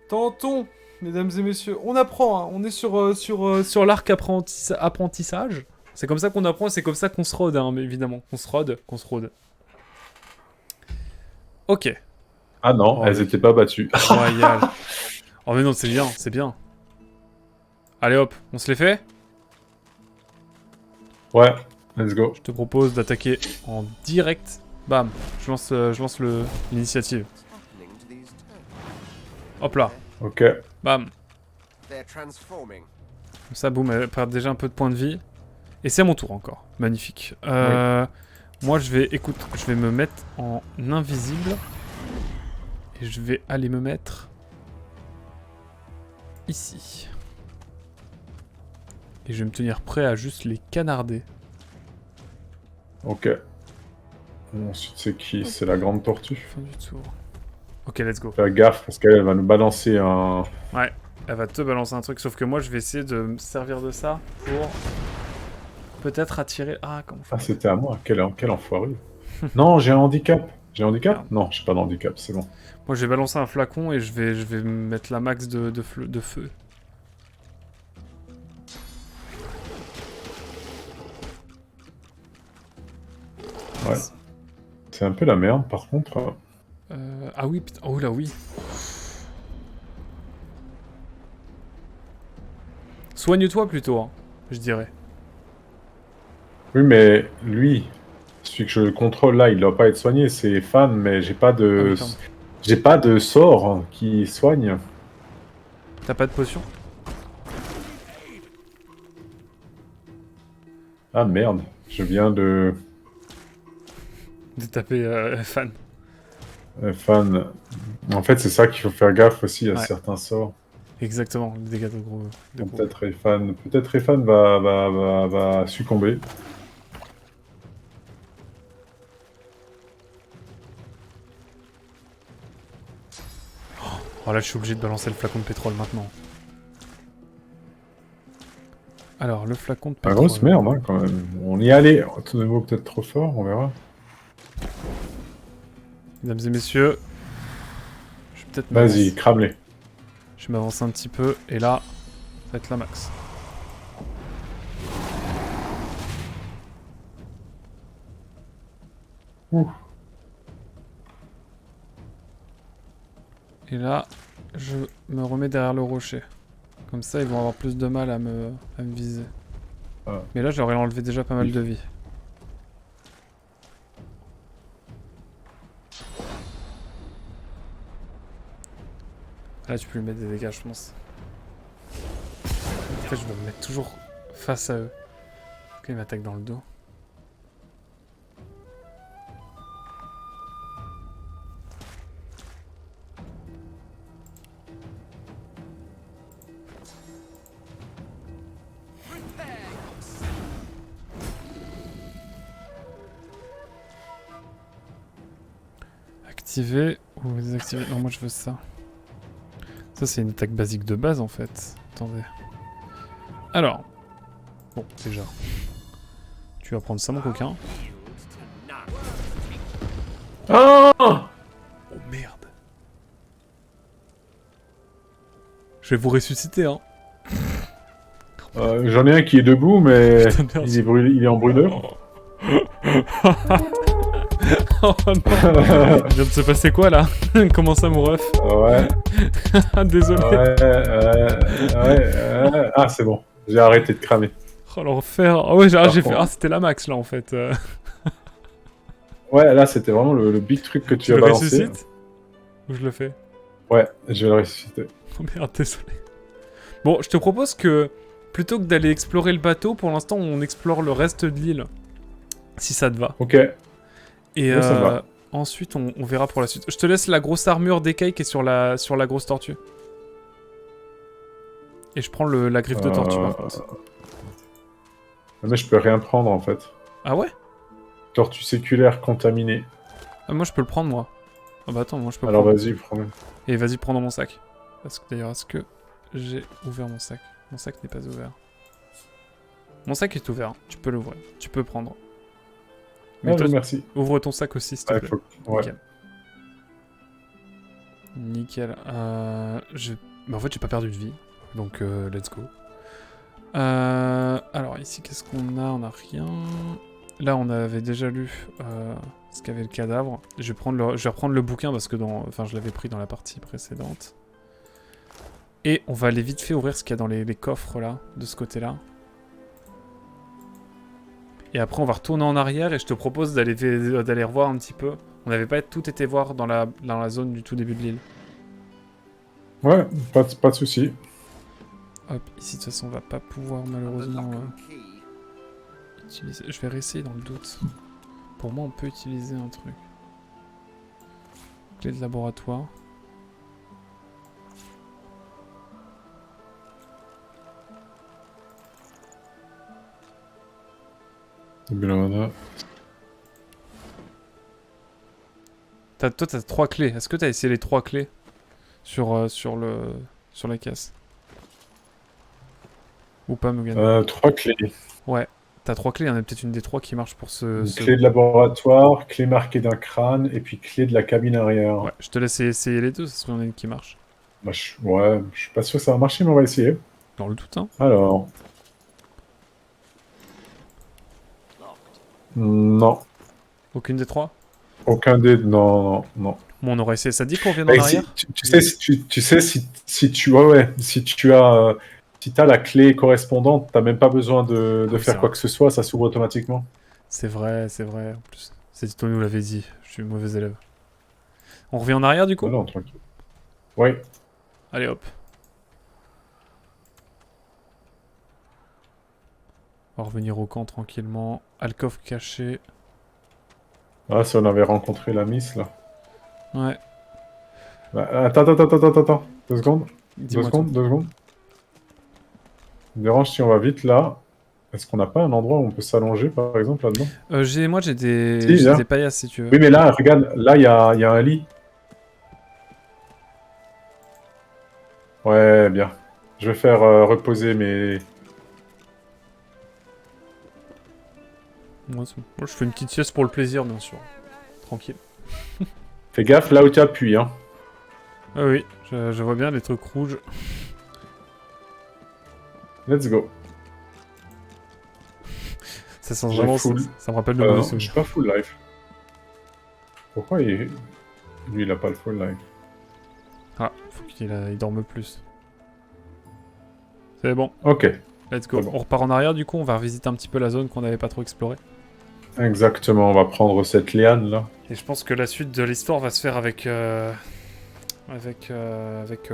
Tentons, mesdames et messieurs. On apprend, hein. On est sur l'arc apprentissage. C'est comme ça qu'on apprend, c'est comme ça qu'on se rôde, hein, mais évidemment. Qu'on se rôde. Ok. Ah non, Oh, elles étaient pas battues. royal. Oh mais non, c'est bien, c'est bien. Allez hop, on se les fait. Ouais, let's go. Je te propose d'attaquer en direct. Bam, je lance l'initiative. Hop là, Ok. bam. Comme ça, boum, elle perd déjà un peu de points de vie. Et c'est à mon tour encore. Magnifique. Moi, je vais me mettre en invisible. Et je vais aller me mettre ici. Et je vais me tenir prêt à juste les canarder. Ok. Ensuite, c'est qui? C'est la grande tortue. Fin du tour. Ok, let's go. Fais gaffe parce qu'elle va nous balancer un... Ouais, elle va te balancer un truc, sauf que moi, je vais essayer de me servir de ça pour peut-être attirer... Ah, comment faire? Ah, c'était à moi. Quel enfoiré. Non, j'ai un handicap. J'ai un handicap? Merde. Non, j'ai pas de handicap, c'est bon. Moi, j'ai balancé un flacon et je vais mettre la max de feu. Ouais. C'est un peu la merde, par contre. Ah oui, putain. Oh là, oui. Soigne-toi plutôt, hein, je dirais. Oui, mais lui, celui que je contrôle là, il doit pas être soigné. C'est fan, mais j'ai pas Ah de... oui, pardon. J'ai pas de sort qui soigne. T'as pas de potion? Ah merde, je viens de... De taper fan. Fan. En fait, c'est ça qu'il faut faire gaffe aussi à Ouais. certains sorts. Exactement, les dégâts de gros. De Bon, gros. peut-être Refan va succomber. Oh là, je suis obligé de balancer le flacon de pétrole maintenant. Alors, le flacon de La pétrole. grosse merde, hein, quand même. On y allait. Tout de nouveau, peut-être trop fort, on verra. Mesdames et messieurs, je vais peut-être Vas-y, m'avancer. crame-les. Je vais m'avancer un petit peu, et là, ça va être la max. Ouh. Et là, je me remets derrière le rocher. Comme ça, ils vont avoir plus de mal à me viser. Ah. Mais là, j'aurais enlevé déjà pas mal de vie. Là, tu peux lui mettre des dégâts, je pense. En fait, je vais me mettre toujours face à eux. Ok, ils m'attaquent dans le dos. Activer ou désactiver? Non, moi je veux ça. Ça, c'est une attaque basique de base en fait. Attendez. Alors. Bon, déjà. Tu vas prendre ça, mon coquin. Ah Oh merde. Je vais vous ressusciter, hein. J'en ai un qui est debout, mais Putain de merde. il est en brûleur. Oh non. Il vient de se passer quoi là? Comment ça, mon ref? Ouais, Désolé. Ah, c'est bon. J'ai arrêté de cramer. Oh l'enfer. Ah ouais, j'ai fait. contre- Ah, c'était la max là en fait. Ouais, là, c'était vraiment le big truc que tu Tu as le balancé. ressuscites? Ou je le fais? Ouais, je vais le ressusciter. Oh merde, désolé. Bon, je te propose que plutôt que d'aller explorer le bateau, pour l'instant, on explore le reste de l'île. Si ça te va. Ok. Et Ouais, ça me va. ensuite, on verra pour la suite. Je te laisse la grosse armure d'écaille qui est sur la grosse tortue. Et je prends la griffe de tortue par contre. Mais je peux rien prendre en fait. Ah ouais? Tortue séculaire contaminée. Ah, moi, je peux le prendre, moi. Ah bah attends, moi, je peux Alors prendre. vas-y, prends-le. Et vas-y, prends dans mon sac. Parce que d'ailleurs, est-ce que j'ai ouvert mon sac? Mon sac n'est pas ouvert. Mon sac est ouvert, tu peux l'ouvrir. Tu peux prendre. Mais Ah, toi, merci. ouvre ton sac aussi, s'il te Ah, plaît. Ouais. Ok. Nickel. Mais en fait, j'ai pas perdu de vie. Donc, let's go. Alors, ici, qu'est-ce qu'on a? On a rien. Là, on avait déjà lu ce qu'avait le cadavre. Je vais reprendre le bouquin parce que enfin, je l'avais pris dans la partie précédente. Et on va aller vite fait ouvrir ce qu'il y a dans les coffres, là, de ce côté-là. Et après, on va retourner en arrière et je te propose d'aller revoir un petit peu. On n'avait pas tout été voir dans la zone du tout début de l'île. Ouais, pas de soucis. Hop, ici de toute façon on va pas pouvoir malheureusement utiliser. Je vais réessayer dans le doute. Pour moi on peut utiliser un truc. Clé de laboratoire. Toi t'as 3 clés. Est-ce que t'as essayé les 3 clés sur la caisse? Ou pas, Mugan? 3 clés. Ouais, t'as 3 clés, il y en a peut-être une des 3 qui marche pour Clé de laboratoire, clé marquée d'un crâne, et puis clé de la cabine arrière. Ouais, je te laisse essayer les deux, ça serait une qui marche. Bah, ouais, je suis pas sûr que ça va marcher, mais on va essayer. Dans le doute, hein. Alors... Non. Aucune des 3? Aucun des... Non. Bon, on aurait essayé. Ça dit qu'on revient en arrière? Tu sais, si tu... Ouais, si tu as... Si t'as la clé correspondante, t'as même pas besoin de faire quoi que ce soit, ça s'ouvre automatiquement. C'est vrai, en plus. C'est toi nous l'avait dit, je suis mauvais élève. On revient en arrière du coup? Non, tranquille. Oui. Allez hop. On va revenir au camp tranquillement. Alcove caché. Ah, si on avait rencontré la miss, là. Ouais. Bah, attends. 2 secondes. 2 secondes. Ça me dérange si on va vite là. Est-ce qu'on n'a pas un endroit où on peut s'allonger, par exemple, là-dedans? Moi, j'ai des paillasses, si tu veux. Oui, mais là, regarde, là, il y a un lit. Ouais, bien. Je vais faire reposer mes... Moi, je fais une petite sieste pour le plaisir, bien sûr. Tranquille. Fais gaffe là où tu appuies, hein. Ah oui, je vois bien les trucs rouges. Let's go. Ça sent vraiment... Ça me rappelle le mauvais souvenir. Je suis pas full life. Pourquoi lui, il a pas le full life? Ah, faut qu'il dorme plus. C'est bon. Ok. Let's go. Bon. On repart en arrière du coup, on va revisiter un petit peu la zone qu'on n'avait pas trop explorée. Exactement, on va prendre cette liane là. Et je pense que la suite de l'histoire va se faire avec le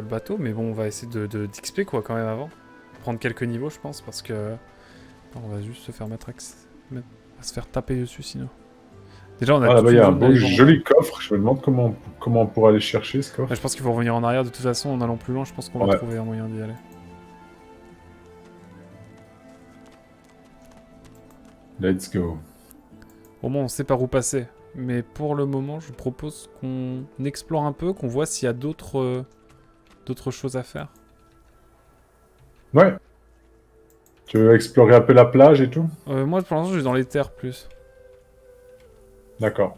bateau, mais bon, on va essayer d'XP quoi quand même avant. Prendre quelques niveaux je pense, parce que on va juste se faire se faire taper dessus sinon. Déjà on a là-bas il y a un beau joli coffre, je me demande comment on pourra aller chercher ce coffre. Ouais, je pense qu'il faut revenir en arrière de toute façon, en allant plus loin, je pense qu'on va trouver un moyen d'y aller. Let's go. Au moins on sait par où passer, mais pour le moment je propose qu'on explore un peu, qu'on voit s'il y a d'autres choses à faire. Ouais. Tu veux explorer un peu la plage et tout? Moi pour l'instant je suis dans les terres plus. D'accord.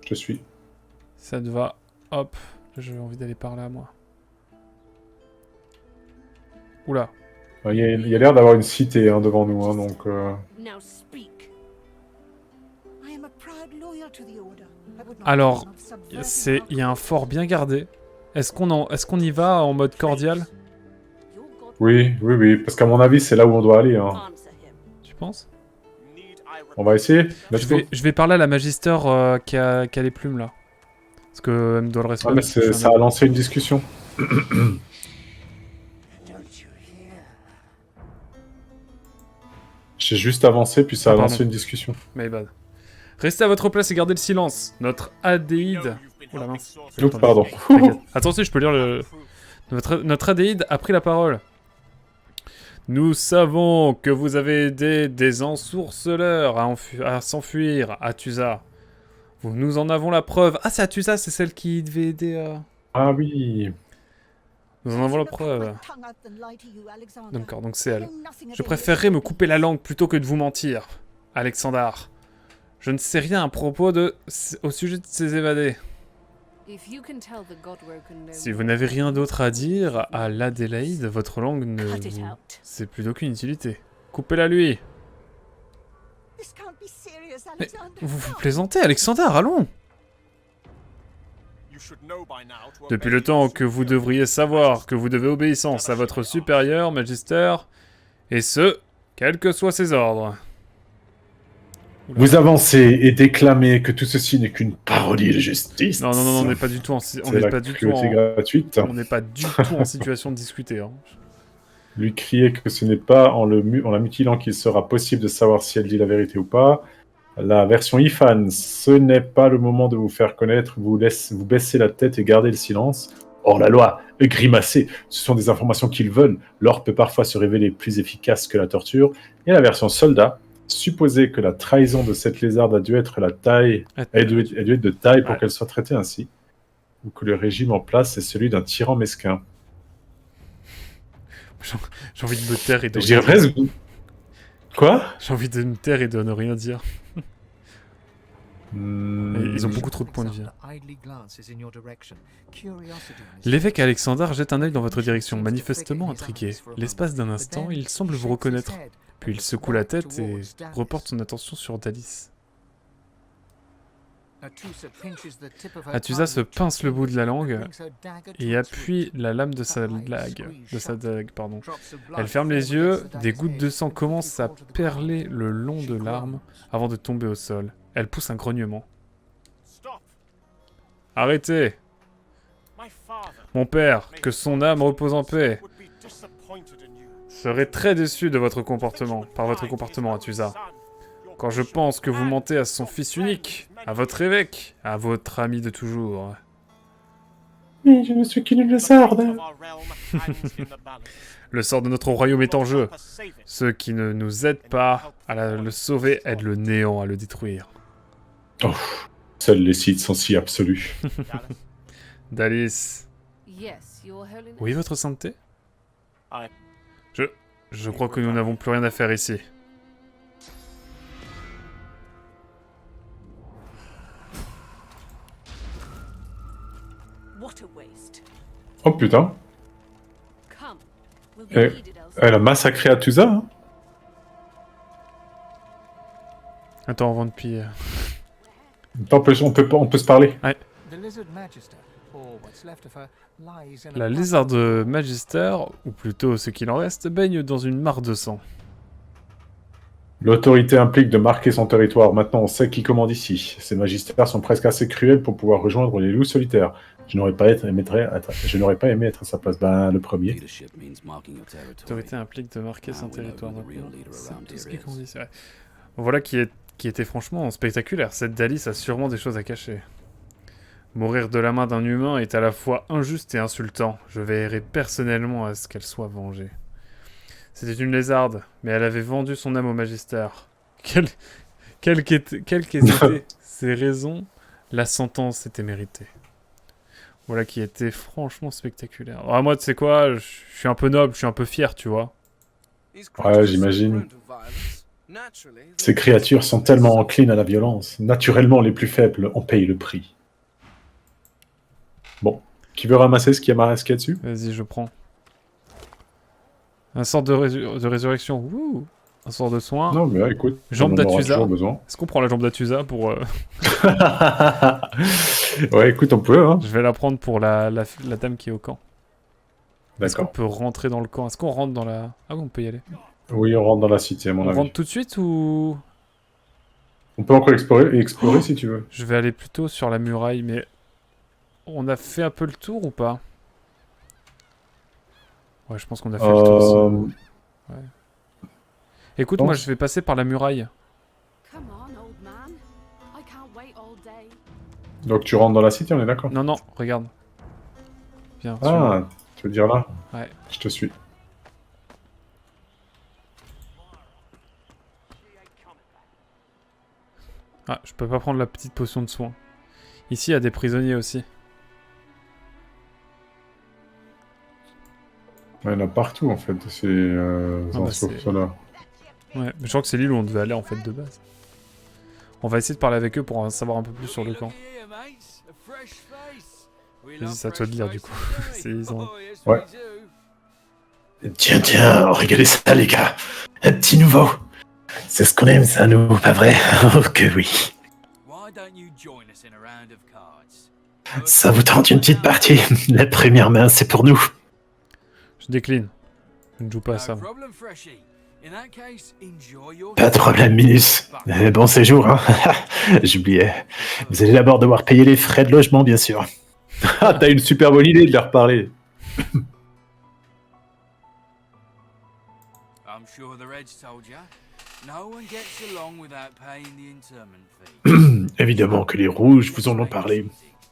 Je te suis. Ça te va. Hop. J'ai envie d'aller par là moi. Oula. Il y a l'air d'avoir une cité hein, devant nous, hein, donc... Alors, il y a un fort bien gardé. Est-ce qu'on y va en mode cordial? Oui, parce qu'à mon avis, c'est là où on doit aller. Hein. Tu penses? On va essayer. Je vais parler à la magister qui a les plumes là. Parce que elle me doit le respect. Ah, mais ça a lancé une discussion. J'ai juste avancé, puis ça a lancé une discussion. My bad. Restez à votre place et gardez le silence. Notre adéide... Oh la mince. Oups, pardon. Attention, je peux lire le... Notre adéide a pris la parole. Nous savons que vous avez aidé des ensourceleurs à s'enfuir à Tusa. Nous en avons la preuve. Ah, c'est à Tusa, c'est celle qui devait aider... Ah oui. Nous en avons la preuve. D'accord, donc c'est elle. Je préférerais me couper la langue plutôt que de vous mentir, Alexandar. Je ne sais rien à propos au sujet de ces évadés. Si vous n'avez rien d'autre à dire à l'Adélaïde, votre langue ne c'est plus d'aucune utilité. Coupez-la lui. Mais vous plaisantez, Alexander, allons. Depuis le temps que vous devriez savoir que vous devez obéissance à votre supérieur, Magister, et ce, quels que soient ses ordres. Vous avancez et déclamez que tout ceci n'est qu'une parodie de justice. Non, on n'est pas du tout en gratuite. On n'est pas du tout en situation de discuter. Hein. Lui crier que ce n'est pas en la mutilant qu'il sera possible de savoir si elle dit la vérité ou pas. La version IFAN, ce n'est pas le moment de vous faire connaître, vous baissez la tête et gardez le silence. Hors la loi, grimacer, ce sont des informations qu'ils veulent. L'or peut parfois se révéler plus efficace que la torture. Et la version soldat, supposez que la trahison de cette lézarde a dû être de taille pour qu'elle soit traitée ainsi, ou que le régime en place est celui d'un tyran mesquin. J'ai envie de me taire et de... Je dirais presque... Quoi? J'ai envie de me taire et de ne rien dire. Ils ont beaucoup trop de points de vie. L'évêque Alexander jette un œil dans votre direction, manifestement intrigué. L'espace d'un instant, il semble vous reconnaître. Puis il secoue la tête et reporte son attention sur Dalis. Atusa se pince le bout de la langue et appuie la lame de sa dague. Elle ferme les yeux, des gouttes de sang commencent à perler le long de l'arme avant de tomber au sol. Elle pousse un grognement. Arrêtez! Mon père, que son âme repose en paix, serait très déçu de votre comportement, Atusa. Quand je pense que vous mentez à son fils unique, à votre évêque, à votre ami de toujours. Oui, je ne suis qu'une lézarde. Le sort de notre royaume est en jeu. Ceux qui ne nous aident pas à le sauver aident le néant à le détruire. Oh, seuls les Sith sont si absolus. Dalis. Oui, votre sainteté? Je crois que nous n'avons plus rien à faire ici. Oh putain. Elle a massacré Atusa, hein. Attends, avant de piller. On peut se parler. Ouais. La lézarde Magister, ou plutôt ce qu'il en reste, baigne dans une mare de sang. L'autorité implique de marquer son territoire. Maintenant, on sait qui commande ici. Ces magistères sont presque assez cruels pour pouvoir rejoindre les loups solitaires. Je n'aurais pas aimé être à sa place. Ben, le premier. L'autorité implique de marquer son territoire. C'est tout ce qui commande ici. Ouais. Voilà qui était franchement spectaculaire. Cette Dalis a sûrement des choses à cacher. Mourir de la main d'un humain est à la fois injuste et insultant. Je veillerai personnellement à ce qu'elle soit vengée. C'était une lézarde, mais elle avait vendu son âme au Magister. Quelles qu'étaient ses raisons, la sentence était méritée. Voilà qui était franchement spectaculaire. Ah, moi, tu sais quoi, je suis un peu noble, je suis un peu fier, tu vois. Ouais, j'imagine. Ces créatures sont tellement enclines à la violence. Naturellement, les plus faibles en payent le prix. Bon, qui veut ramasser ce qu'il y a dessus? Vas-y, je prends. Un sort de résurrection. Ouh. Un sort de soin. Non, mais écoute. Jambe d'Atusa. Est-ce qu'on prend la jambe d'Atusa pour... Ouais, écoute, on peut. Hein. Je vais la prendre pour la dame qui est au camp. Est-ce qu'on peut rentrer dans le camp? Est-ce qu'on rentre dans la... Ah oui, on peut y aller. Oui, on rentre dans la cité, à mon avis. On rentre tout de suite ou... On peut encore explorer si tu veux. Je vais aller plutôt sur la muraille, mais... On a fait un peu le tour ou pas? Ouais, je pense qu'on a fait le tour aussi. Ouais. Écoute, moi je vais passer par la muraille. Donc tu rentres dans la cité, on est d'accord? Non, non, regarde. Viens. Ah, tu veux dire là? Ouais. Je te suis. Ah, je peux pas prendre la petite potion de soin. Ici, il y a des prisonniers aussi. Ouais, il y en a partout en fait, de ces là. Ouais, mais je crois que c'est l'île où on devait aller en fait de base. On va essayer de parler avec eux pour en savoir un peu plus sur le camp. Vas-y, c'est à toi de lire du coup. Ils ont... Ouais. Tiens, regardez ça, les gars. Un petit nouveau. C'est ce qu'on aime, ça, nous, pas vrai? Oh, que oui. Ça vous tente une petite partie? La première main, c'est pour nous. Je décline. Je ne joue pas à ça. Pas de problème, Minus. Bon séjour, hein. J'oubliais. Vous allez d'abord devoir payer les frais de logement, bien sûr. Ah, t'as une super bonne idée de leur parler. Évidemment que les rouges vous en ont parlé.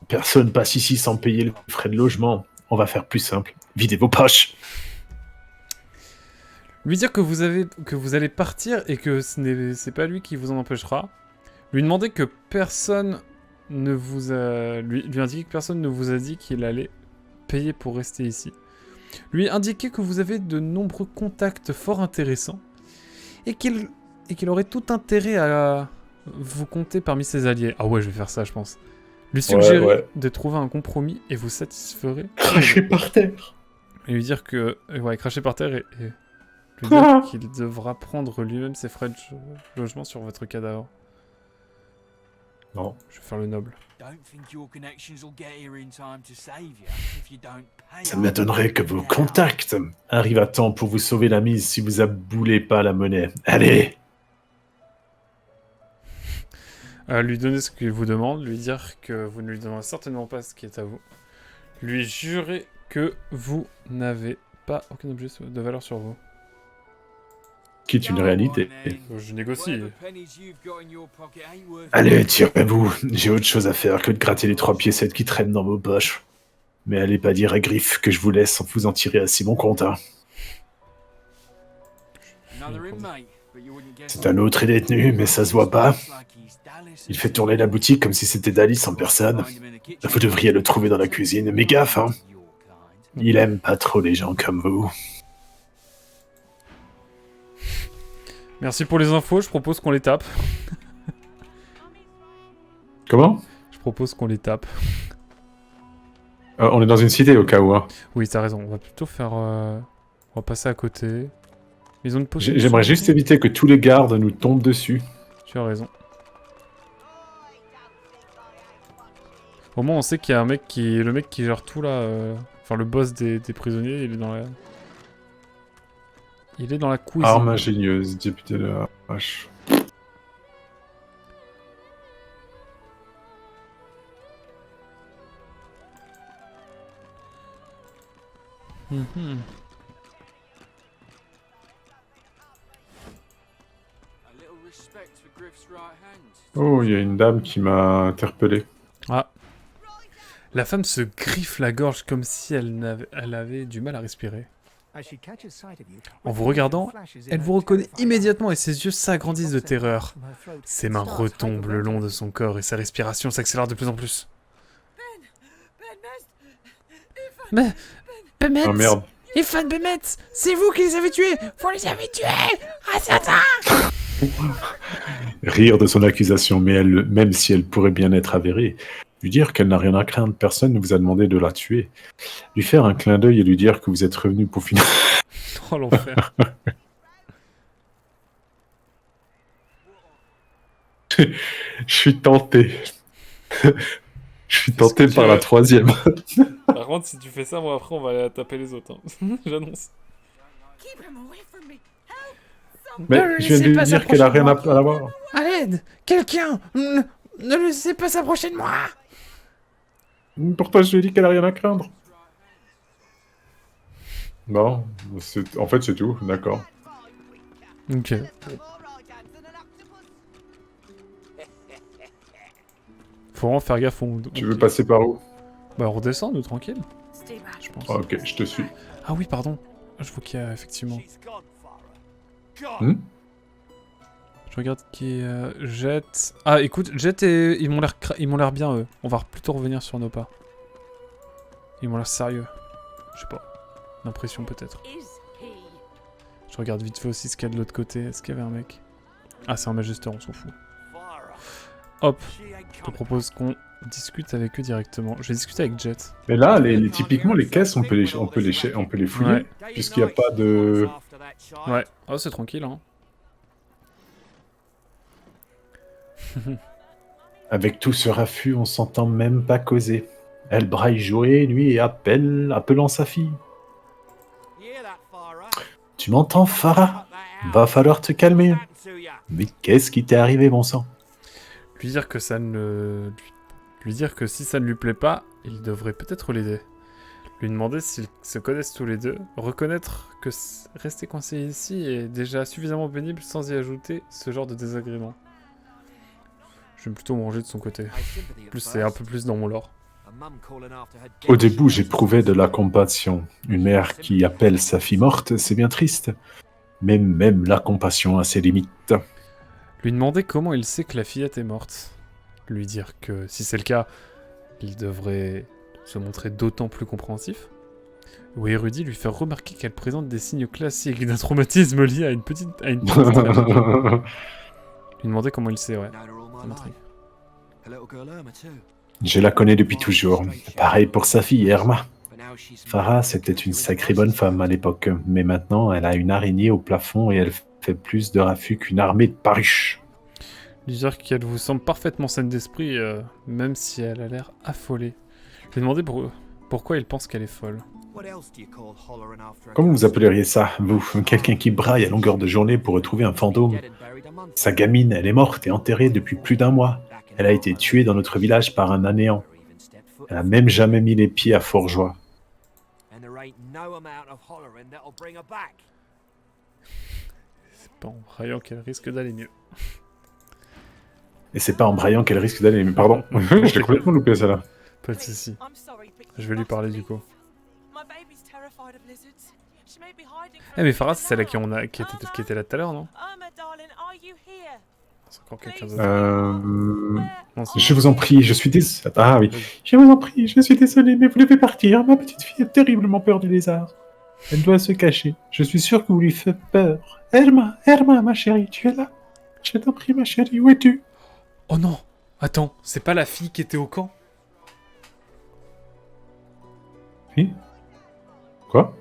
Personne passe ici sans payer les frais de logement. On va faire plus simple. Videz vos poches. Lui dire que vous allez partir et que c'est pas lui qui vous en empêchera. Lui demander que personne ne vous a... Lui indiquer que personne ne vous a dit qu'il allait payer pour rester ici. Lui indiquer que vous avez de nombreux contacts fort intéressants et qu'il aurait tout intérêt à vous compter parmi ses alliés. Ah ouais, je vais faire ça, je pense. Lui suggérer de trouver un compromis et vous satisferez. Cracher par terre. Et lui dire que... Ouais, cracher par terre et lui dire qu'il devra prendre lui-même ses frais de logement sur votre cadavre. Non. Je vais faire le noble. Ça m'étonnerait que vos contacts arrivent à temps pour vous sauver la mise si vous aboulez pas la monnaie. Allez! Lui donner ce qu'il vous demande, lui dire que vous ne lui donnerez certainement pas ce qui est à vous. Lui jurer que vous n'avez pas aucun objet de valeur sur vous. Quitte une réalité. Je négocie. Allez, tirez-vous. J'ai autre chose à faire que de gratter les 3 piécettes qui traînent dans vos poches. Mais allez pas dire à Griff que je vous laisse sans vous en tirer à si bon compte. Hein. C'est un autre détenu, mais ça se voit pas. Il fait tourner la boutique comme si c'était Dalice en personne. Vous devriez le trouver dans la cuisine, mais gaffe, hein. Il aime pas trop les gens comme vous. Merci pour les infos, je propose qu'on les tape. Comment? Je propose qu'on les tape. On est dans une cité au cas où. Hein. Oui, t'as raison, on va plutôt faire... On va passer à côté. Ils ont une potion. J'aimerais juste éviter que tous les gardes nous tombent dessus. Tu as raison. Au moins, on sait qu'il y a un mec qui... Le mec qui gère tout, là... Enfin, le boss des prisonniers, il est dans la... Il est dans la cuisine. Arme ingénieuse, député de la hache. Oh, il y a une dame qui m'a interpellé. Ah. La femme se griffe la gorge comme si elle avait du mal à respirer. En vous regardant, elle vous reconnaît immédiatement et ses yeux s'agrandissent de terreur. Ses mains retombent le long de son corps et sa respiration s'accélère de plus en plus. Mais... Bémet! Oh merde. Ifan Bémet! C'est vous qui les avez tués! Vous les avez tués! Assassin! Rire de son accusation, mais elle, même si elle pourrait bien être avérée, lui dire qu'elle n'a rien à craindre, personne ne vous a demandé de la tuer. Lui faire un clin d'œil et lui dire que vous êtes revenu pour finir. Oh l'enfer. Je suis tenté. Je suis tenté par la 3e. Par contre, si tu fais ça, moi après on va aller taper les autres. Hein. J'annonce. Mais je viens de lui dire qu'elle a rien à voir. À l'aide! Quelqu'un! Ne le laissez pas s'approcher de moi! Pourtant, je lui ai dit qu'elle a rien à craindre. Bon, en fait, c'est tout, d'accord. Ok. Faut vraiment faire gaffe. Tu veux passer par où? Bah, on redescend, nous, tranquille. Je pense. Ah, ok, je te suis. Ah oui, pardon. Je vois qu'il y a effectivement... Je regarde qui est... Jet... Ah, écoute, Jet et... Ils m'ont l'air bien, eux. On va plutôt revenir sur nos pas. Ils m'ont l'air sérieux. Je sais pas. L'impression, peut-être. Je regarde vite fait aussi ce qu'il y a de l'autre côté. Est-ce qu'il y avait un mec? Ah, c'est un majesteur, on s'en fout. Hop. Je te propose qu'on discute avec eux directement. Je vais discuter avec Jet. Mais là, typiquement, les caisses, on peut les fouiller, Ouais. puisqu'il n'y a pas de... Ouais. Oh, c'est tranquille, hein. Avec tout ce raffut, on s'entend même pas causer. Elle braille jouer, lui, et appelant sa fille. Tu m'entends, Farah? Va falloir te calmer. Mais qu'est-ce qui t'est arrivé, bon sang? Lui dire que ça ne... Lui dire que si ça ne lui plaît pas, il devrait peut-être l'aider. Lui demander s'ils se connaissent tous les deux. Reconnaître que rester coincé ici est déjà suffisamment pénible sans y ajouter ce genre de désagrément. Je vais plutôt manger de son côté. En plus, c'est un peu plus dans mon lore. Au début, j'éprouvais de la compassion. Une mère qui appelle sa fille morte, c'est bien triste. Mais même la compassion a ses limites. Lui demander comment il sait que la fillette est morte. Lui dire que, si c'est le cas, il devrait se montrer d'autant plus compréhensif. Ou érudit, lui faire remarquer qu'elle présente des signes classiques d'un traumatisme lié à une petite tragédie. Lui demander comment il sait, ouais. Ça m'intrigue. Je la connais depuis toujours. Pareil pour sa fille, Irma. Farah, c'était une sacrée bonne femme à l'époque, mais maintenant, elle a une araignée au plafond et elle fait plus de raffut qu'une armée de paruches. Lui dire qu'elle vous semble parfaitement saine d'esprit, même si elle a l'air affolée. Lui demander pourquoi il pense qu'elle est folle. Comment vous appelleriez ça, vous? Quelqu'un qui braille à longueur de journée pour retrouver un fantôme? Sa gamine, elle est morte et enterrée depuis plus d'1 mois. Elle a été tuée dans notre village par un anéant. Elle a même jamais mis les pieds à Forgeois. C'est pas en braillant qu'elle risque d'aller mieux. Et c'est pas en braillant qu'elle risque d'aller mieux. Pardon, je l'ai complètement loupé, ça là. Pas de soucis. Je vais lui parler du coup. Eh mais Farah, c'est celle qui était là tout à l'heure, non? C'est encore quelqu'un d'autre. Non, c'est- Je vous en prie, je suis désolé. Ah oui. Je vous en prie, je suis désolé, mais vous devez partir. Ma petite fille a terriblement peur du lézard. Elle doit se cacher. Je suis sûr que vous lui faites peur. Irma, ma chérie, tu es là? Je t'en prie, ma chérie, où es-tu? Oh non! Attends, c'est pas la fille qui était au camp? Oui? Quoi?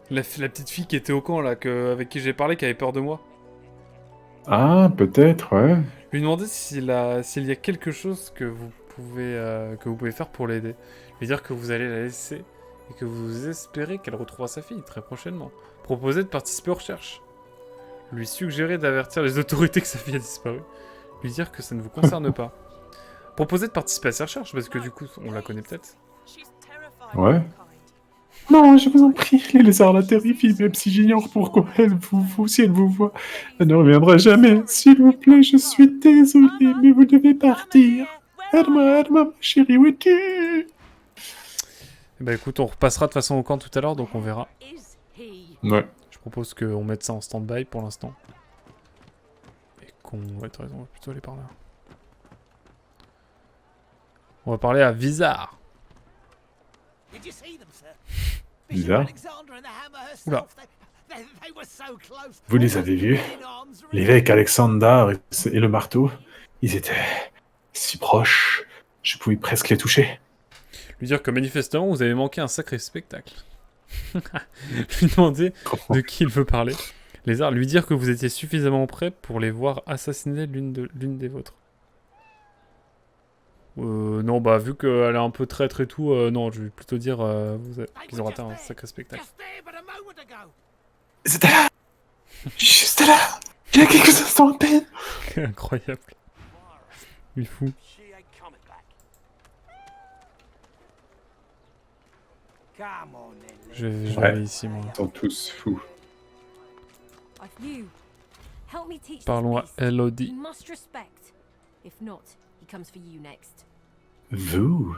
La petite fille qui était au camp, là, avec qui j'ai parlé, qui avait peur de moi. Ah, peut-être, ouais. Lui demander s'il y a quelque chose que vous pouvez faire pour l'aider. Lui dire que vous allez la laisser et que vous espérez qu'elle retrouvera sa fille très prochainement. Proposer de participer aux recherches. Lui suggérer d'avertir les autorités que sa fille a disparu. Lui dire que ça ne vous concerne pas. Proposer de participer à ses recherches, parce que du coup, on la connaît peut-être. Ouais. Non, je vous en prie, les lézards la terrifient, même si j'ignore pourquoi si elle vous voit, elle ne reviendra jamais. S'il vous plaît, je suis désolé, mais vous devez partir. Irma, ma chérie, où es-tu? Bah écoute, on repassera de toute façon au camp tout à l'heure, donc on verra. Ouais. Je propose qu'on mette ça en stand-by pour l'instant. Et qu'on... Ouais, t'as raison, on va plutôt aller par là. On va parler à Vizard. Bizarre. Oula. Vous les avez vus? L'évêque Alexander et le marteau, ils étaient si proches, je pouvais presque les toucher. Lui dire que manifestement, vous avez manqué un sacré spectacle. Lui demander de qui il veut parler. Lézard, lui dire que vous étiez suffisamment prêt pour les voir assassiner l'une des vôtres. Non, bah vu qu'elle est un peu traître et tout, non, je vais plutôt dire qu'ils ont raté un sacré spectacle. C'était là! Juste là! Il y a quelques instants à peine! Incroyable. Il est fou. Je vais aller ici, moi. Ils sont tous fous. Parlons à Elodie. Vous?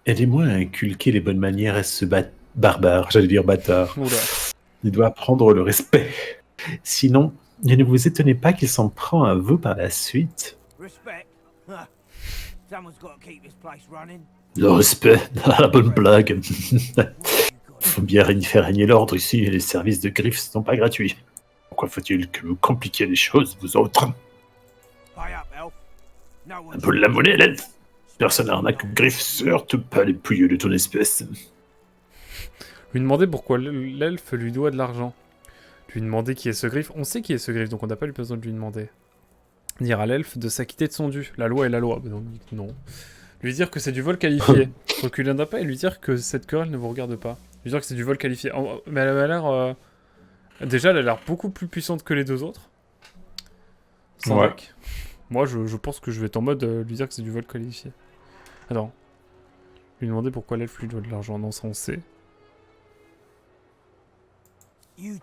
Aidez-moi à inculquer les bonnes manières à ce barbare, j'allais dire bâtard. Oula. Il doit apprendre le respect. Sinon, ne vous étonnez pas qu'il s'en prend à vous par la suite. Le respect, la bonne blague. Faut bien faire régner l'ordre ici, et les services de griffes ne sont pas gratuits. Pourquoi faut-il que vous compliquiez les choses, vous autres? Un peu de la monnaie, l'elfe. Personne n'arnaque une griffe, surtout pas les pouilleux de ton espèce. Lui demander pourquoi l'elfe lui doit de l'argent. Lui demander qui est ce griffe. On sait qui est ce griffe, donc on n'a pas eu besoin de lui demander. Dire à l'elfe de s'acquitter de son dû. La loi est la loi. Non, non. Lui dire que c'est du vol qualifié. Reculer d'un pas et lui dire que cette querelle ne vous regarde pas. Lui dire que c'est du vol qualifié. Mais elle a l'air... Déjà, elle a l'air beaucoup plus puissante que les deux autres. Sans deck. Moi, je pense que je vais être en mode lui dire que c'est du vol qualifié. Attends. Lui demander pourquoi l'elfe lui doit de l'argent. Non, ça on sait. Vous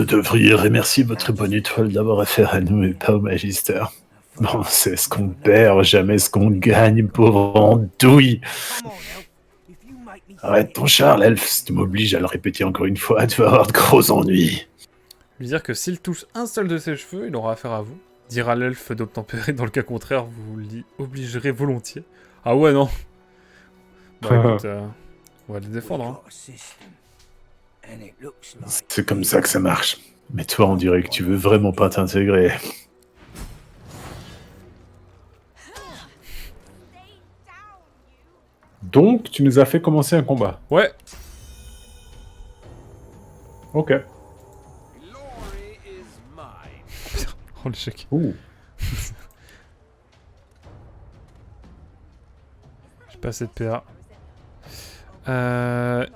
devriez remercier votre bonne étoile d'avoir affaire à nous et pas au Magister. Bon, c'est ce qu'on perd, jamais ce qu'on gagne, pauvre andouille. Arrête ton char, l'elfe, si tu m'obliges à le répéter encore une fois, tu vas avoir de gros ennuis. Lui dire que s'il touche un seul de ses cheveux, il aura affaire à vous. Dire à l'elfe d'obtempérer, dans le cas contraire, vous l'y obligerez volontiers. Ah ouais, non. Bah écoute, on va les défendre, hein. C'est comme ça que ça marche. Mais toi, on dirait que tu veux vraiment pas t'intégrer. Donc, tu nous as fait commencer un combat. Ouais. Ok. Oh l'échec. Ouh. J'ai pas assez de PA.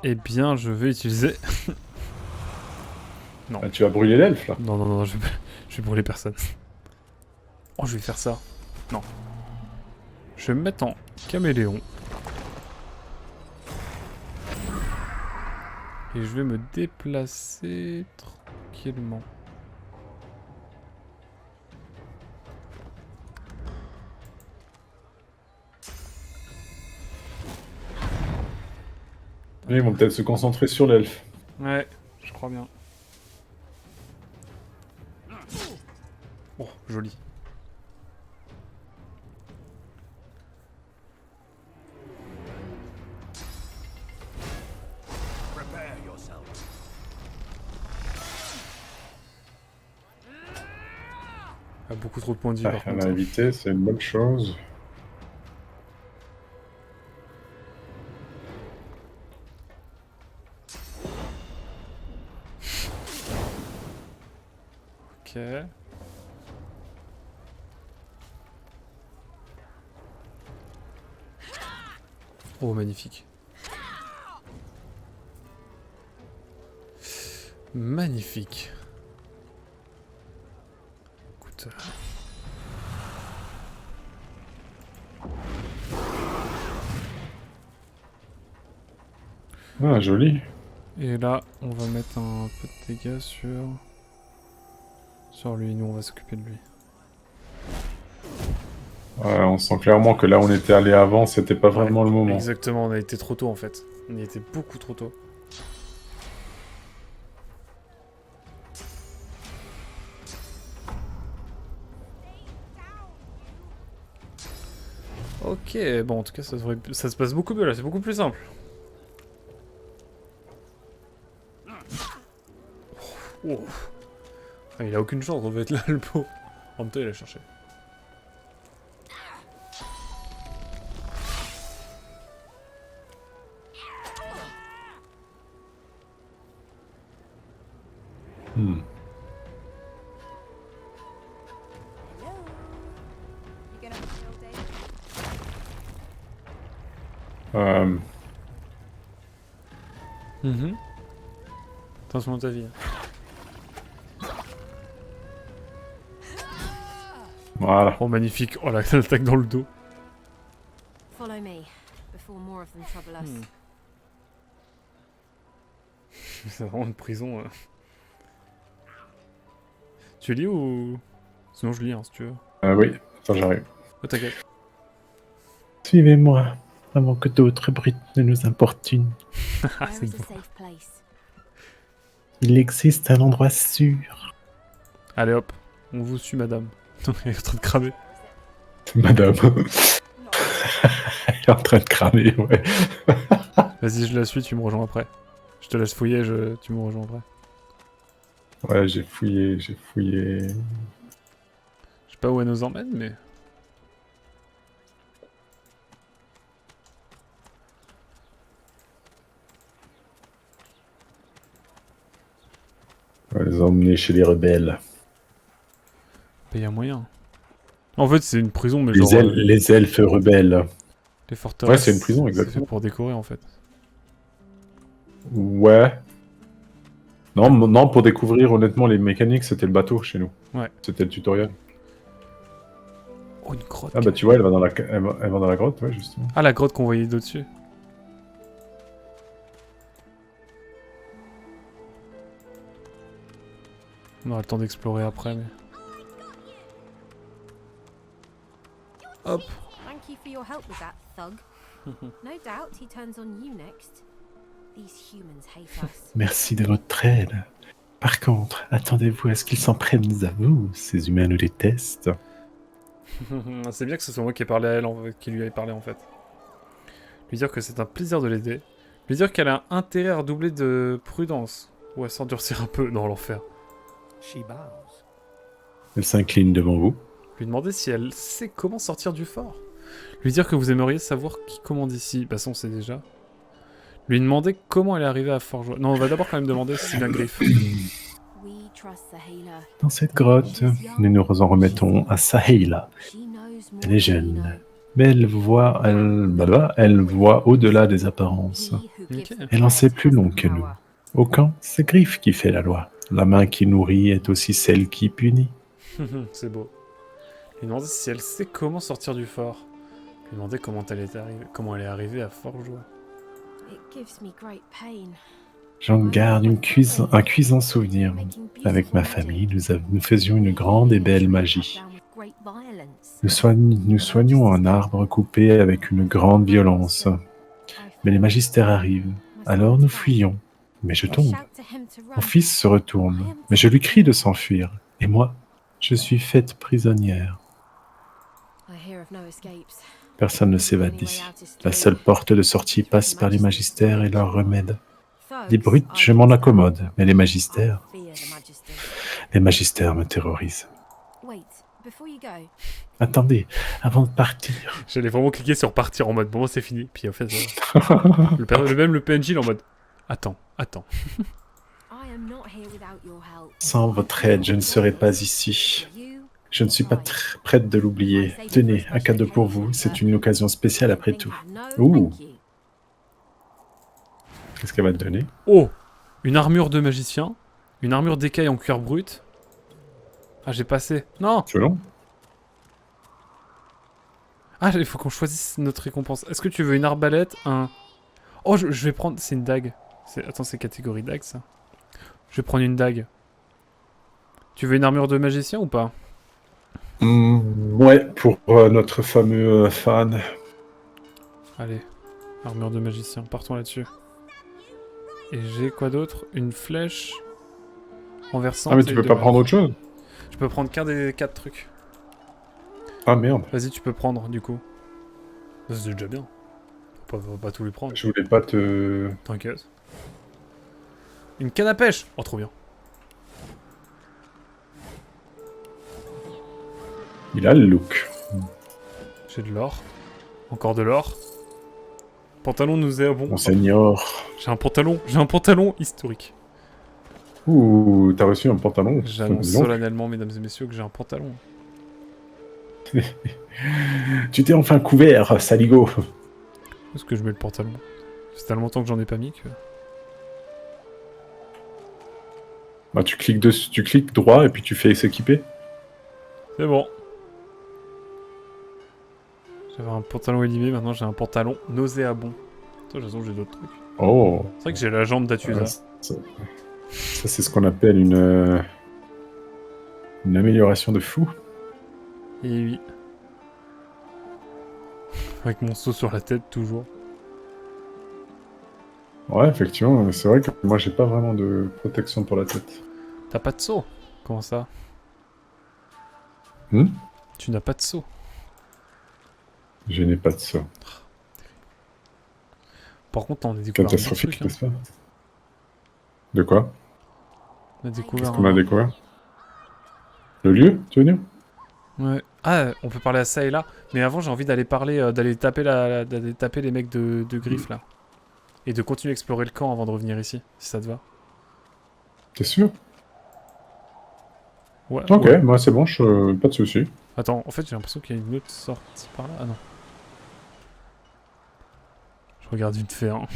Eh bien, je vais utiliser... Non. Ah, tu vas brûler l'elfe, là. Non, non, non, je vais brûler personne. Oh, je vais faire ça. Non. Je vais me mettre en caméléon. Et je vais me déplacer tranquillement. Ils vont peut-être se concentrer sur l'elfe. Ouais, je crois bien. Oh, joli. Ah, beaucoup trop de points de vie par On contre. a évité, c'est une bonne chose. Ok. Oh, magnifique. Magnifique. Écoute. Ah, joli. Et là, on va mettre un peu de dégâts sur lui. Nous, on va s'occuper de lui. Ouais, on sent clairement que là où on était allé avant, c'était pas vraiment le moment. Exactement, on a été trop tôt en fait. On y était beaucoup trop tôt. Ok, bon en tout cas ça se passe beaucoup mieux là, c'est beaucoup plus simple. Oh. Ah, il a aucune chance, on va être là le pot. En même temps il a cherché. Attention à ta vie. Voilà. Oh magnifique, oh l'attaque dans le dos. Follow me before more of them trouble us. C'est vraiment une prison. Tu lis ou... Sinon je lis hein, si tu veux. Oui, attends, j'arrive. Oh t'inquiète. Suivez-moi, avant que d'autres brutes ne nous importunent. Ah Where c'est is beau. a safe place? Il existe un endroit sûr. Allez hop, on vous suit madame. Elle est en train de cramer. Madame. Elle est en train de cramer, ouais. Vas-y je la suis, tu me rejoins après. Je te laisse fouiller, tu me rejoins après. Ouais, j'ai fouillé, j'ai fouillé. J'ai pas où elle nous emmène, mais... On va les emmener chez les rebelles. Il y a moyen. En fait, c'est une prison, mais genre... Les elfes rebelles. les forteresses... Ouais, c'est une prison, C'est exactement. fait pour décorer, en fait. Ouais. Non, non, pour découvrir honnêtement les mécaniques, c'était le bateau chez nous. Ouais. C'était le tutoriel. Oh, une grotte. Ah bah tu vois, elle va dans la grotte, ouais, justement. Ah, la grotte qu'on voyait d'au-dessus. On aura le temps d'explorer après, mais... Hop. Thank you for your help with that, thug. No doubt he turns on you next. These humans hate us. Merci de votre aide. Par contre, attendez-vous à ce qu'ils s'en prennent à vous. Ces humains nous détestent. C'est bien que ce soit moi qui ai parlé à elle, qui lui ait parlé en fait. Lui dire que c'est un plaisir de l'aider. Lui dire qu'elle a intérêt à redoubler de prudence. Ou à s'endurcir un peu dans l'enfer. Elle s'incline devant vous. Lui demander si elle sait comment sortir du fort. Lui dire que vous aimeriez savoir qui commande ici. Bah ça on sait déjà. Lui demander comment elle est arrivée à Fort-Joie. Non, on va d'abord quand même demander si c'est bien Griff. We trust Sahela. Dans cette grotte, nous nous en remettons à Sahela. She knows more Elle est than we know. jeune, mais elle voit au-delà des apparences. He who gives Ok. the Elle en sait players plus has long the que nous. power. Au camp, c'est Griff qui fait la loi. La main qui nourrit est aussi celle qui punit. C'est beau. Lui demander si elle sait comment sortir du fort. Lui demander comment elle est arrivée à Fort-Joie. It gives me great pain. J'en garde un cuisant souvenir. Avec ma famille, nous faisions une grande et belle magie. Nous soignions un arbre coupé avec une grande violence. Mais les magistères arrivent. Alors nous fuyons. Mais je tombe. Mon fils se retourne. Mais je lui crie de s'enfuir. Et moi, je suis faite prisonnière. Personne ne s'évade d'ici. La seule porte de sortie passe par les magistères et leurs remèdes. Des brutes, je m'en accommode. Mais les magistères me terrorisent. Attendez, avant de partir. J'allais vraiment cliquer sur partir en mode bon c'est fini. Puis en fait même le PNJ il est en mode attends. Sans votre aide, je ne serais pas ici. Je ne suis pas prête de l'oublier. Tenez, un cadeau pour vous. C'est une occasion spéciale après tout. Ouh. Qu'est-ce qu'elle va te donner? Oh, une armure de magicien, une armure d'écaille en cuir brut. Ah j'ai passé. Non. C'est long. Ah il faut qu'on choisisse notre récompense. Est-ce que tu veux une arbalète, un... Oh je vais prendre... C'est une dague. Attends c'est catégorie dague ça. Je vais prendre une dague. Tu veux une armure de magicien ou pas? Ouais, pour notre fameux fan. Allez, armure de magicien, partons là-dessus. Et j'ai quoi d'autre? Une flèche renversante. Ah mais tu peux pas prendre autre chose? Je peux prendre qu'un des 4 trucs. Ah merde. Vas-y tu peux prendre du coup. C'est déjà bien. Faut pas tout lui prendre. Je voulais pas te... T'inquiète. Une canne à pêche. Oh trop bien. Il a le look. J'ai de l'or. Encore de l'or. Pantalon nous est bon. Monseigneur. J'ai un pantalon historique. Ouh, t'as reçu un pantalon. J'annonce Donc, solennellement, mesdames et messieurs, que j'ai un pantalon. tu t'es enfin couvert, saligo. Où est-ce que je mets le pantalon? C'est tellement longtemps que j'en ai pas mis que... Bah, tu cliques dessus, tu cliques droit et puis tu fais s'équiper. C'est bon. J'avais un pantalon élimé, maintenant j'ai un pantalon nauséabond. Toi, de toute façon, j'ai d'autres trucs. Oh. C'est vrai que j'ai la jambe d'Atusa. Ça, c'est ce qu'on appelle une amélioration de fou. Et oui. Avec mon seau sur la tête, toujours. Ouais, effectivement, c'est vrai que moi j'ai pas vraiment de protection pour la tête. T'as pas de seau? Comment ça? Tu n'as pas de seau? Je n'ai pas de ça. Par contre, on a découvert Catastrophique, un truc, n'est-ce pas? De quoi? On a découvert Qu'est-ce qu'on a découvert? Le lieu, tu veux dire? Ouais. Ah, on peut parler à ça et là. Mais avant, j'ai envie d'aller parler, d'aller taper, d'aller taper les mecs de griffes là. Et de continuer à explorer le camp avant de revenir ici, si ça te va. T'es sûr? Ouais, Ok, ouais. moi c'est bon, pas de soucis. Attends, en fait, j'ai l'impression qu'il y a une autre sortie par là. Ah non. Je regarde vite fait, hein.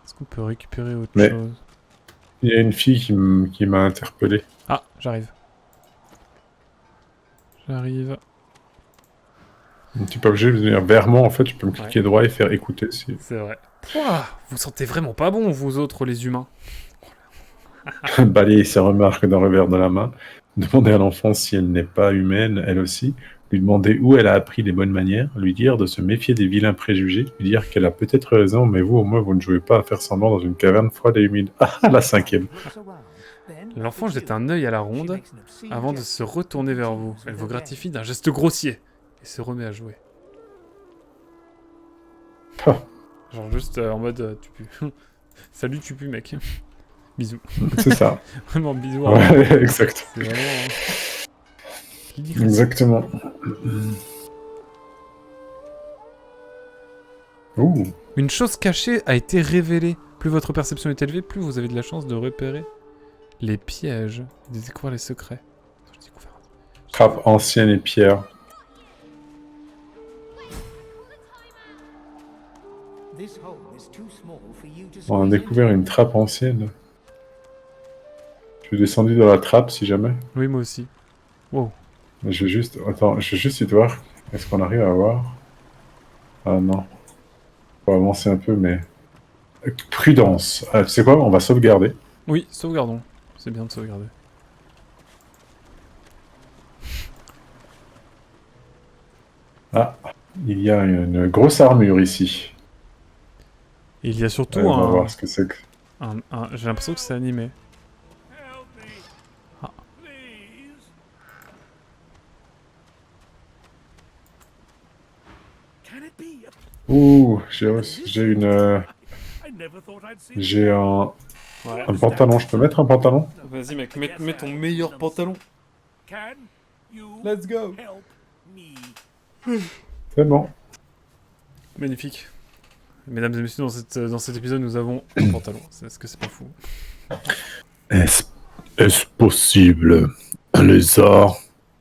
Est-ce qu'on peut récupérer autre Mais- chose? Il y a une fille qui m'a interpellé. Ah, j'arrive. J'arrive. Tu n'es pas obligé de venir vers moi, en fait, tu peux me cliquer droit et faire écouter. Si... C'est vrai. Pouah, vous sentez vraiment pas bon, vous autres, les humains. Balayer ses remarques d'un revers de la main. Demander à l'enfant si elle n'est pas humaine, elle aussi. Lui demander où elle a appris les bonnes manières. Lui dire de se méfier des vilains préjugés. Lui dire qu'elle a peut-être raison, mais vous, au moins, vous ne jouez pas à faire semblant dans une caverne froide et humide. Ah, la 5e. L'enfant jette un œil à la ronde avant de se retourner vers vous. Elle vous gratifie d'un geste grossier et se remet à jouer. Ah. Genre juste en mode tu pues. Salut, tu pues, mec. Bisous. C'est ça. Vraiment bisous. Ouais, exact. C'est vraiment. Exactement. Ouh. Une chose cachée a été révélée. Plus votre perception est élevée, plus vous avez de la chance de repérer les pièges et de découvrir les secrets. J'ai découvert. Trappe ancienne et pierre. On a découvert une trappe ancienne. Je suis descendu dans la trappe si jamais. Oui, moi aussi. Wow. Je vais juste... Attends, je vais juste essayer de voir. Est-ce qu'on arrive à voir? Ah non. Faut avancer un peu, mais... Prudence. Tu sais quoi? On va sauvegarder. Oui, sauvegardons. C'est bien de sauvegarder. Ah, il y a une grosse armure ici. Et il y a surtout On va un... voir ce que c'est que... J'ai l'impression que c'est animé. Ah. Ouh, j'ai une... J'ai un pantalon. Je peux mettre un pantalon? Vas-y mec, mets ton meilleur pantalon. Let's go. C'est bon. Magnifique. Mesdames et messieurs, dans cet épisode, nous avons un pantalon. Est-ce que c'est pas fou? Est-ce possible? Un lézard?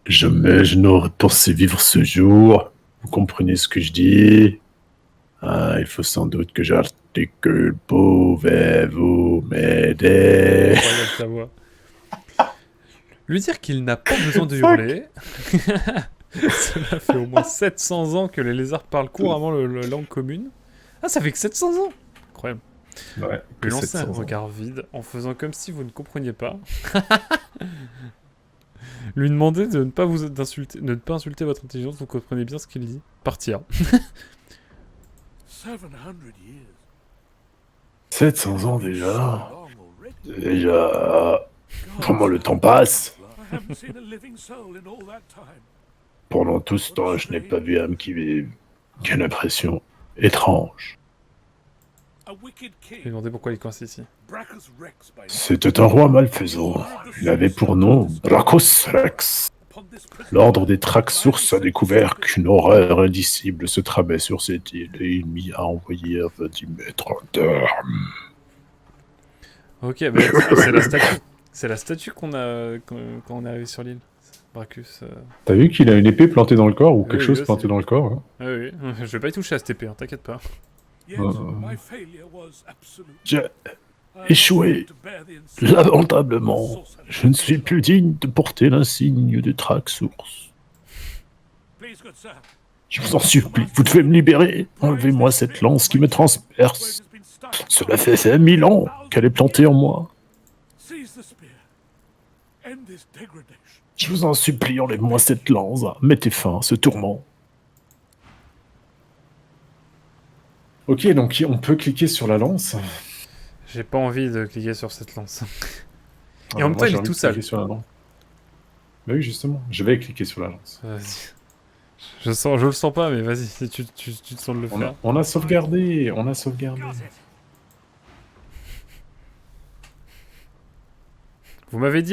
Jamais je n'aurais pensé vivre ce jour. Vous comprenez ce que je dis? Ah, il faut sans doute que j'articule. Pouvez-vous m'aider? Incroyable ta voix. Lui dire qu'il n'a pas besoin de hurler. Cela fait au moins 700 ans que les lézards parlent couramment la langue commune. Ah, ça fait que 700 ans! Incroyable. Ouais. Lui lancer un 700 ans. regard vide en faisant comme si vous ne compreniez pas. Lui demander de ne pas insulter votre intelligence, vous comprenez bien ce qu'il dit. Partir. 700 ans déjà. Déjà. Comment le temps passe? Pendant tout ce temps, je n'ai pas vu âme qui vive. Quelle impression étrange. Je lui demander pourquoi il coince ici. C'était un roi malfaisant. Il avait pour nom Brachus Rex. L'ordre des Traxours a découvert qu'une horreur indicible se tramait sur cette île et il m'y a envoyé afin d'y mettre un terme. Ok, bah, c'est la statue. C'est la statue qu'on a quand on est arrivé sur l'île. Brachus. T'as vu qu'il a une épée plantée dans le corps ou quelque Oui, chose oui, planté c'est- dans le corps hein? Ah oui, je vais pas y toucher à cette épée, hein, t'inquiète pas. J'ai échoué lamentablement. Je ne suis plus digne de porter l'insigne de Traxours. Je vous en supplie, vous devez me libérer. Enlevez-moi cette lance qui me transperce. Cela fait 5000 ans qu'elle est plantée en moi. Je vous en supplie, enlève-moi cette lance. Mettez fin à ce tourment. Ok, donc on peut cliquer sur la lance. J'ai pas envie de cliquer sur cette lance. Et Ah, en même temps, moi, il j'ai est envie tout de seul. cliquer sur la lance. Bah oui, justement, je vais cliquer sur la lance. Vas-y. Je le sens pas, mais vas-y, si tu te sens de le faire. On a sauvegardé, on a sauvegardé. Vous m'avez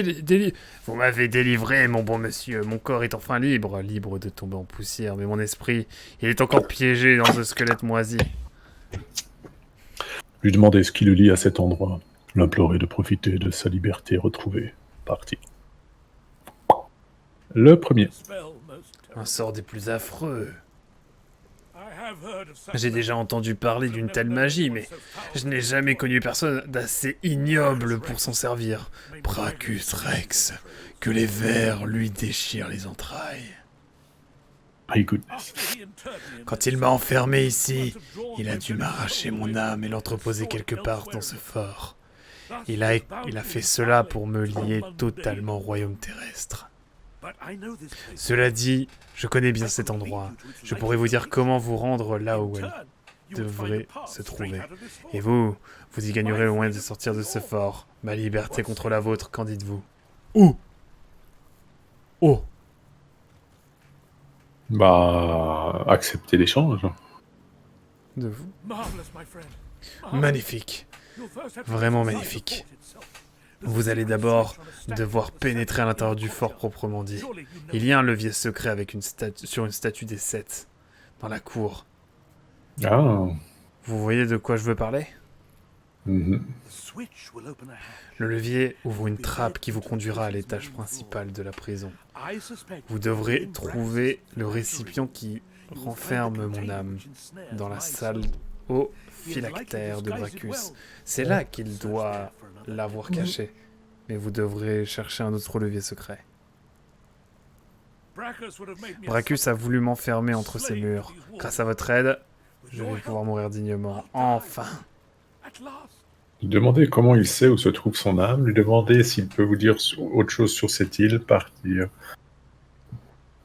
Vous m'avez délivré, mon bon monsieur. Mon corps est enfin libre, libre de tomber en poussière, mais mon esprit, il est encore piégé dans ce squelette moisi. Lui demander ce qui le lie à cet endroit. L'implorer de profiter de sa liberté retrouvée. Parti. Le premier. Un sort des plus affreux. J'ai déjà entendu parler d'une telle magie, mais je n'ai jamais connu personne d'assez ignoble pour s'en servir. Brachus Rex, que les vers lui déchirent les entrailles. My goodness. Quand il m'a enfermé ici, il a dû m'arracher mon âme et l'entreposer quelque part dans ce fort. Il a fait cela pour me lier totalement au royaume terrestre. Cela dit, je connais bien cet endroit. Je pourrais vous dire comment vous rendre là où elle devrait se trouver. Et vous y gagnerez le moyen de sortir de ce fort. Ma liberté contre la vôtre, qu'en dites-vous? Où? Oh! Bah, accepter l'échange. De vous? Magnifique. Vraiment magnifique. Vous allez d'abord devoir pénétrer à l'intérieur du fort proprement dit. Il y a un levier secret avec sur une statue des 7, dans la cour. Ah. Vous voyez de quoi je veux parler? Mhm. Le levier ouvre une trappe qui vous conduira à l'étage principal de la prison. Vous devrez trouver le récipient qui renferme mon âme dans la salle au phylactère de Brachus. C'est là qu'il doit l'avoir caché. Mais vous devrez chercher un autre levier secret. Brachus a voulu m'enfermer entre ses murs. Grâce à votre aide, je vais pouvoir mourir dignement. Enfin! Lui demander comment il sait où se trouve son âme, lui demander s'il peut vous dire autre chose sur cette île, partir.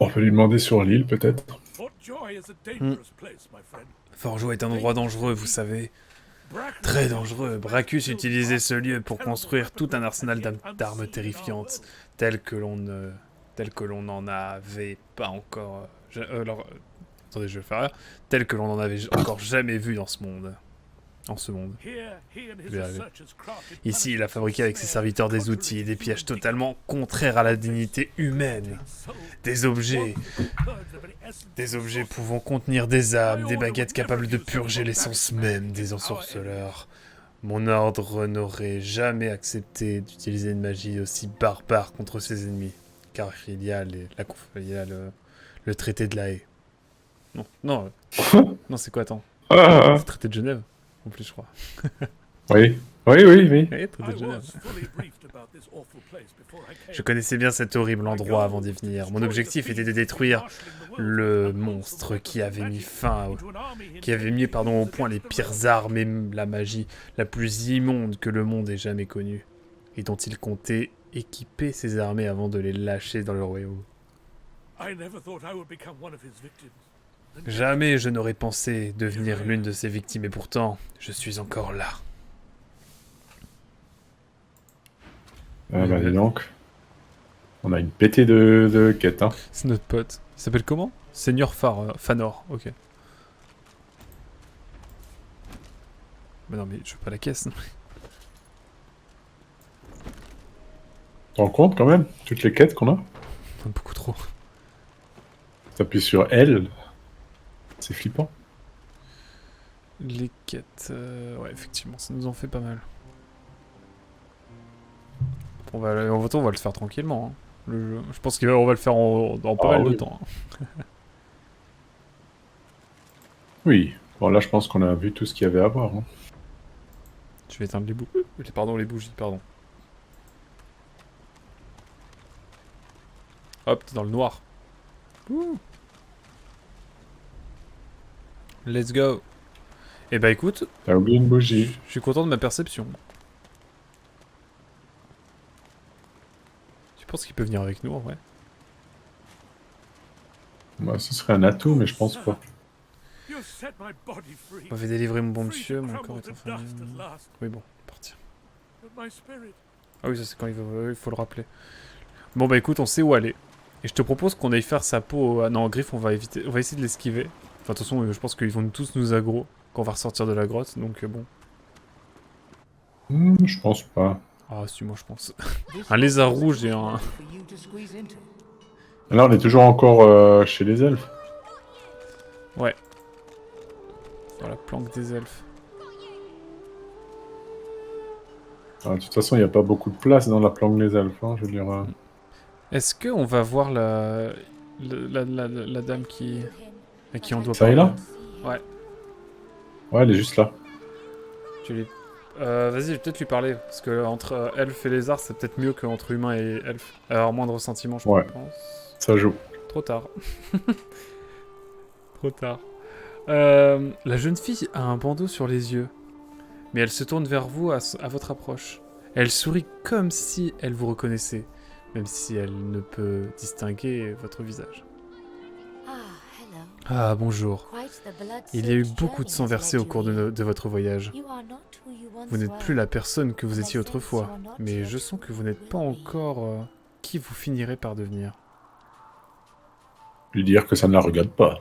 On peut lui demander sur l'île, peut-être. Fort-Joie est un endroit dangereux, vous savez. Très dangereux. Brachus utilisait ce lieu pour construire tout un arsenal d'armes terrifiantes, telles que l'on n'en avait pas encore... attendez, je vais faire rire. Telles que l'on n'en avait encore jamais vu dans ce monde. En ce monde. Je vais y arriver. Ici, il a fabriqué avec ses serviteurs des outils et des pièges totalement contraires à la dignité humaine. Des objets pouvant contenir des âmes, des baguettes capables de purger l'essence même des ensorceleurs. Mon ordre n'aurait jamais accepté d'utiliser une magie aussi barbare contre ses ennemis, car il y a le traité de la haie. Non, c'est quoi, attends? Ah. Le traité de Genève, en plus, je crois. Oui. Oui, traité de Genève. Je connaissais bien cet horrible endroit avant d'y venir. Mon objectif était de détruire le monstre qui avait mis au point les pires armes et la magie la plus immonde que le monde ait jamais connue, et dont il comptait équiper ses armées avant de les lâcher dans le royaume. Jamais je n'aurais pensé devenir l'une de ses victimes, et pourtant, je suis encore là. Ah bah dis donc. On a une pétée de quêtes, hein. C'est notre pote. Il s'appelle comment? Seigneur Fanor, ok. Bah non mais je veux pas la caisse. Tu te rends compte quand même? Toutes les quêtes qu'on a? Beaucoup trop. T'appuies sur L. C'est flippant. Les quêtes... ouais, effectivement, ça nous en fait pas mal. On va le faire tranquillement. Hein. Le jeu. Je pense qu'on va le faire en pas mal de temps. Hein. Oui. Bon, là, je pense qu'on a vu tout ce qu'il y avait à voir. Hein. Je vais éteindre les bougies, pardon. Hop, t'es dans le noir. Ouh. Let's go. Eh bah écoute... T'as oublié une bougie. Je suis content de ma perception. Tu penses qu'il peut venir avec nous, en vrai? Bah, ce serait un atout, mais je pense pas. Vous m'avez délivré mon bon monsieur, mon corps est enfin... Oui, bon, partir. Ah oui, ça c'est quand il faut le rappeler. Bon bah écoute, on sait où aller. Et je te propose qu'on aille faire sa peau... Ah non, Griffe, on va essayer de l'esquiver. Enfin, de toute façon, je pense qu'ils vont tous nous aggro quand on va ressortir de la grotte, donc bon. Je pense pas. Ah, si, moi je pense. Un lézard rouge et un... Là, on est toujours encore chez les elfes. Ouais. Dans la planque des elfes. De toute façon, il n'y a pas beaucoup de place dans la planque des elfes, hein, je veux dire. Est-ce qu'on va voir la dame qui... à qui on doit Ça est parler? là? Ouais. Ouais, elle est juste là. Tu lui... vas-y, je vais peut-être lui parler. Parce que entre elfes et lézards, c'est peut-être mieux qu'entre humains et elfes. Alors, moins de ressentiment, je Ouais. pense. Ça joue. Trop tard. Trop tard. La jeune fille a un bandeau sur les yeux. Mais elle se tourne vers vous à votre approche. Elle sourit comme si elle vous reconnaissait. Même si elle ne peut distinguer votre visage. Ah, hello. Ah, bonjour. Quite the Il y a eu blood-soaked beaucoup de sang journey has versé led au you cours here. de votre voyage. You are not who you once Vous n'êtes were. plus la personne que vous étiez autrefois. Mais je sens que vous n'êtes pas encore qui vous finirez par devenir. Lui dire que ça ne la regarde pas.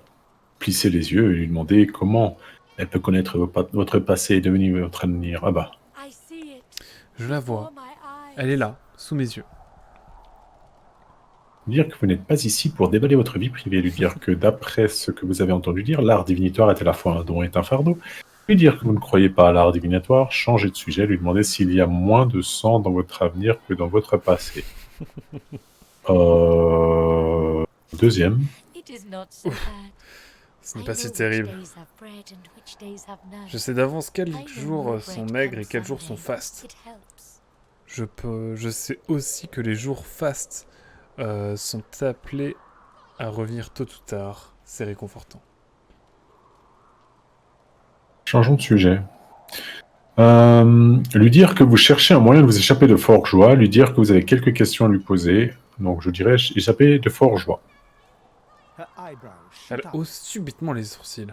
Plisser les yeux et lui demander comment elle peut connaître votre passé et devenir votre avenir. Ah bah. I see it Je la vois. before my eyes. Elle est là, sous mes yeux. Lui dire que vous n'êtes pas ici pour déballer votre vie privée. Lui dire que d'après ce que vous avez entendu dire, l'art divinatoire est à la fois un don et un fardeau. Lui dire que vous ne croyez pas à l'art divinatoire, changer de sujet, lui demander s'il y a moins de sang dans votre avenir que dans votre passé. Deuxième. It is not so bad. Ce n'est I pas know si which terrible. days have bread and which days have none. Je sais d'avance quels I know jours more sont bread maigres comes et quels jours sont Sunday. fastes. It helps. Je sais aussi que les jours fastes sont appelés à revenir tôt ou tard. C'est réconfortant. Changeons de sujet. Lui dire que vous cherchez un moyen de vous échapper de Fort-Joie, lui dire que vous avez quelques questions à lui poser. Donc je dirais échapper de Fort-Joie. Elle hausse subitement les sourcils.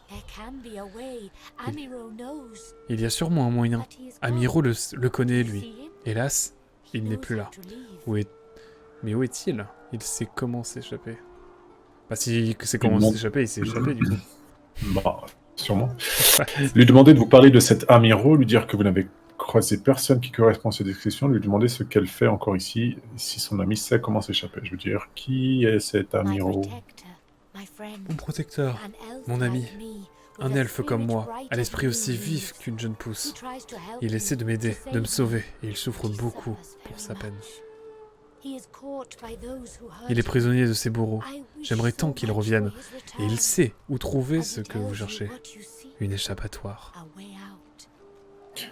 There can be a way. Amiro knows Il y a sûrement un moyen. that he is Amiro gone. le connaît, See lui. him? Hélas, He il n'est knows plus how là. to leave. Mais où est-il? Il sait comment s'échapper. Bah si c'est comment demande- s'échapper, il s'est échappé du coup. Bah, sûrement. Lui demander de vous parler de cet Amiro, lui dire que vous n'avez croisé personne qui correspond à cette description, lui demander ce qu'elle fait encore ici, si son ami sait comment s'échapper. Je veux dire, qui est cet My Amiro? protector, my friend, Mon protecteur, an elf mon ami, like me, with un a elfe comme spirit moi, bright à as l'esprit the aussi moon vif leaves. qu'une jeune He pousse. tries to help Il me, essaie de m'aider, to de me save sauver, me, et il souffre but he beaucoup suffers pour very sa peine. much. He is caught by those who hurt Il est him. prisonnier de ses bourreaux. I wish J'aimerais so tant qu'il much revienne. for his Et il return. sait où trouver And ce he que vous tells you cherchez. what you seek, Une échappatoire. a way out.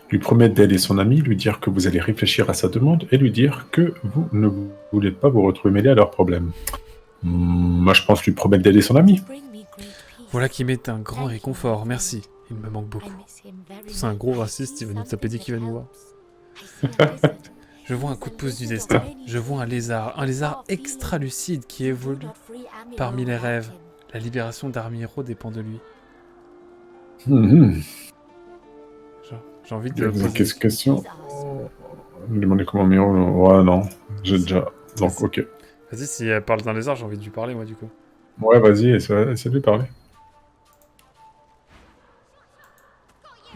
Lui promettre d'aider son ami, lui dire que vous allez réfléchir à sa demande et lui dire que vous ne voulez pas vous retrouver mêlé à leurs problèmes. Moi, je pense lui promettre d'aider son ami. Bring me great peace. Voilà qui m'est un grand réconfort, merci. Il me manque I beaucoup. miss him very C'est un much. gros I raciste, see il va nous taper dès something qu'il va that nous voir. helps. I see a lizard. Je vois un coup de pouce du destin. Je vois un lézard extra lucide qui évolue. Parmi les rêves. La libération d'Armiro dépend de lui. Mhm. J'ai envie de Qu'est-ce poser... question? Lui demander comment Amiro. Ouais, non. J'ai déjà. Donc, ok. Vas-y, si elle parle d'un lézard, j'ai envie de lui parler, moi, du coup. Ouais, vas-y, essaie de lui parler.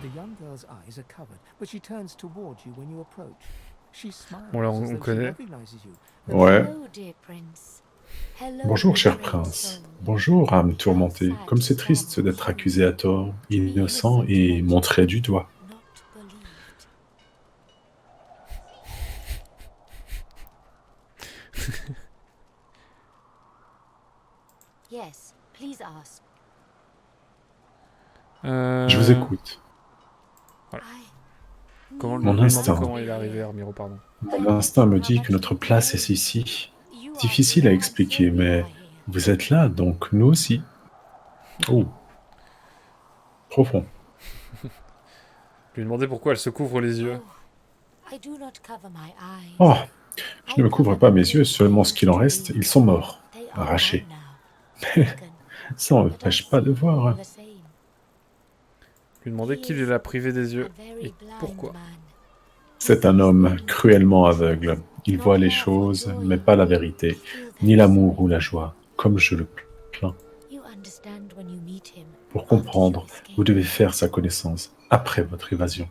The young girl's eyes are covered, but she turns toward you when you approach. She smiles Bon, là, as on though she connaît. recognizes you. Ouais. Hello, dear prince. Hello, Bonjour, cher great prince. soul. Bonjour, âme tourmentée. Comme c'est triste d'être accusé à tort, innocent et montré du doigt. Not believed. Yes, please ask. Je vous écoute. I Comment, Mon lui demander instinct. comment il est arrivé, Armiro, pardon. Mon instinct me dit que notre place est ici. Difficile à expliquer, mais vous êtes là, donc nous aussi. Oh. Profond. Lui demander pourquoi elle se couvre les yeux. I do not cover my eyes. Oh, je ne me couvre pas mes yeux, seulement ce qu'il en reste, ils sont morts. They are arrachés. gone now. Taken. Ça ne But I m'empêche pas de see voir. the same. Lui demander qui lui l'a privé des A yeux. very Et blind pourquoi man. C'est un homme cruellement aveugle. Il voit les choses, mais pas la vérité, ni l'amour ou la joie, comme je le plains. You understand when you meet him. Pour comprendre, vous devez faire sa connaissance après votre évasion.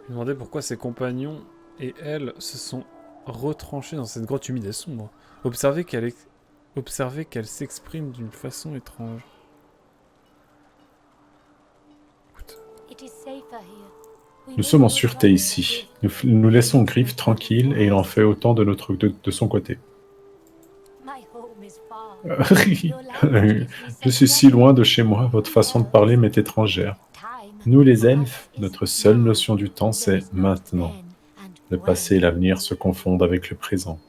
Lui me demandais pourquoi ses compagnons et elle se sont retranchés dans cette grotte humide et sombre. Observez qu'elle s'exprime d'une façon étrange. Écoute. Nous sommes en sûreté ici. Nous laissons Griff tranquille et il en fait autant de son côté. Je suis si loin de chez moi, votre façon de parler m'est étrangère. Nous les elfes, notre seule notion du temps, c'est maintenant. Le passé et l'avenir se confondent avec le présent.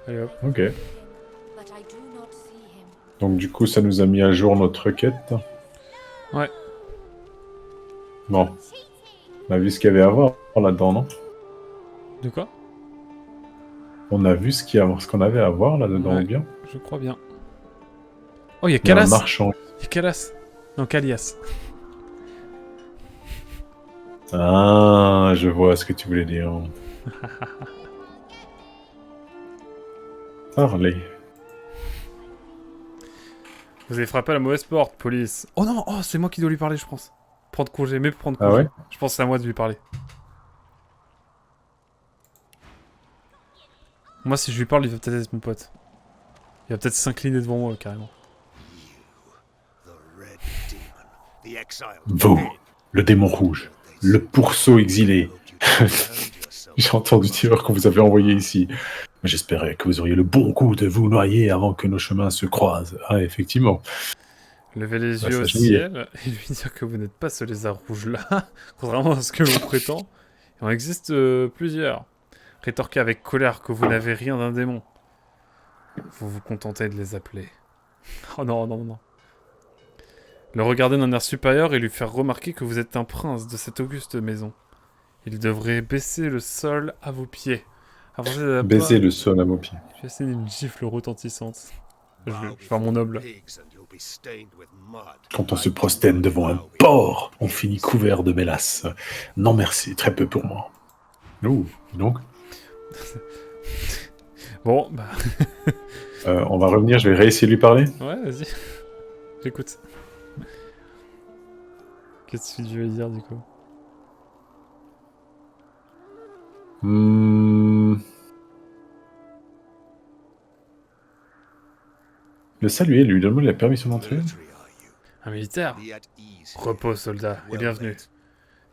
Allez hop. Ok. Donc du coup, ça nous a mis à jour notre requête. Ouais. Bon. On a vu ce qu'il y avait à voir là-dedans, non? De quoi? On a vu ce qu'on avait à voir là-dedans, Ouais. ou bien? Je crois bien. Oh, il y a Il y a un Calas. marchand. Il y a Calas. Non, Calias. Ah, je vois ce que tu voulais dire. Parlez. Vous avez frappé à la mauvaise porte, police. Oh non, oh, c'est moi qui dois lui parler, je pense. Prendre congé, mais prendre Ah congé. ouais? Je pense que c'est à moi de lui parler. Moi, si je lui parle, il va peut-être être mon pote. Il va peut-être s'incliner devant moi, carrément. Vous, le démon rouge, le pourceau exilé. J'ai entendu dire qu'on vous avait envoyé ici. Mais j'espérais que vous auriez le bon goût de vous noyer avant que nos chemins se croisent. Ah, effectivement. Levez les Bah, yeux ça au jouit. ciel et lui dire que vous n'êtes pas ce lézard rouge-là, contrairement à ce que l'on prétend. Il en existe plusieurs. Rétorquez avec colère que vous n'avez rien d'un démon. Vous vous contentez de les appeler. Oh non, non, non. Le regarder d'un air supérieur et lui faire remarquer que vous êtes un prince de cette auguste maison. Il devrait baisser le sol à vos pieds. Avancez d'un pas. Baiser le sol à vos pieds. Je vais essayer une gifle retentissante. Je vais faire mon noble. Quand on se prosterne devant un porc, on finit couvert de mélasse. Non merci, très peu pour moi. Ouh, donc. Bon, bah... On va revenir, je vais réessayer de lui parler. Ouais, vas-y. J'écoute. Qu'est-ce que tu veux dire, du coup? Le saluer, lui demander la permission d'entrer. Un militaire? Repos, soldat, et bienvenue.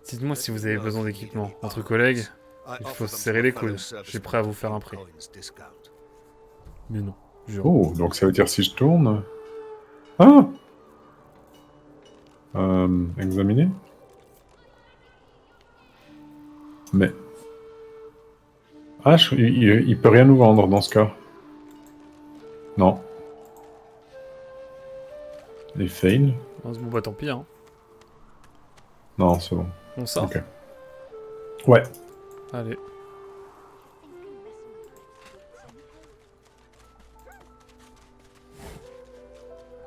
Dites-moi si vous avez besoin d'équipement. Entre collègues, il faut se serrer les coudes. Je suis prêt à vous faire un prix. Mais non, jure. Oh, donc ça veut dire si je tourne. Ah! Examiner. Mais. Ah, il peut rien nous vendre dans ce cas. Non. Les fails. Bon, bah tant pis, hein. Non, c'est bon. On sort? Ok. Ouais. Allez.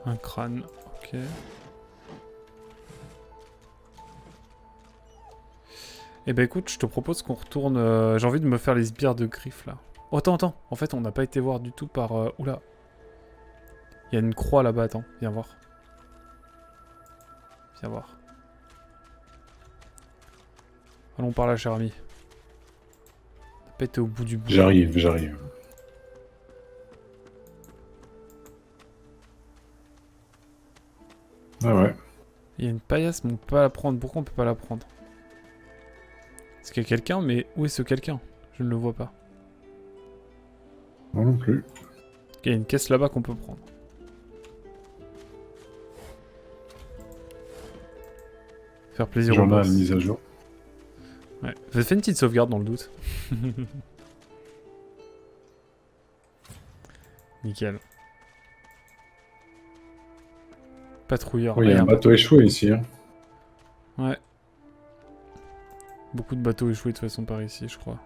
Un crâne, ok. Eh ben écoute, je te propose qu'on retourne... J'ai envie de me faire les sbires de griffes, là. Oh, attends, attends. En fait, on n'a pas été voir du tout par... Oula. Il y a une croix là-bas, attends. Viens voir. Viens voir. Allons par là, cher ami. T'as pas été au bout du bout. J'arrive, j'arrive. Ah ouais. Il y a une paillasse, mais on peut pas la prendre. Pourquoi on peut pas la prendre? Est-ce qu'il y a quelqu'un? Mais où est ce quelqu'un? Je ne le vois pas. Moi non plus. Il y a une caisse là-bas qu'on peut prendre. Faire plaisir au Journal boss. mise à jour. Ouais. Fais une petite sauvegarde dans le doute. Nickel. Patrouilleur. Oui, il y a un merde. bateau échoué ici. Hein. Ouais. Beaucoup de bateaux échoués de toute façon par ici, je crois.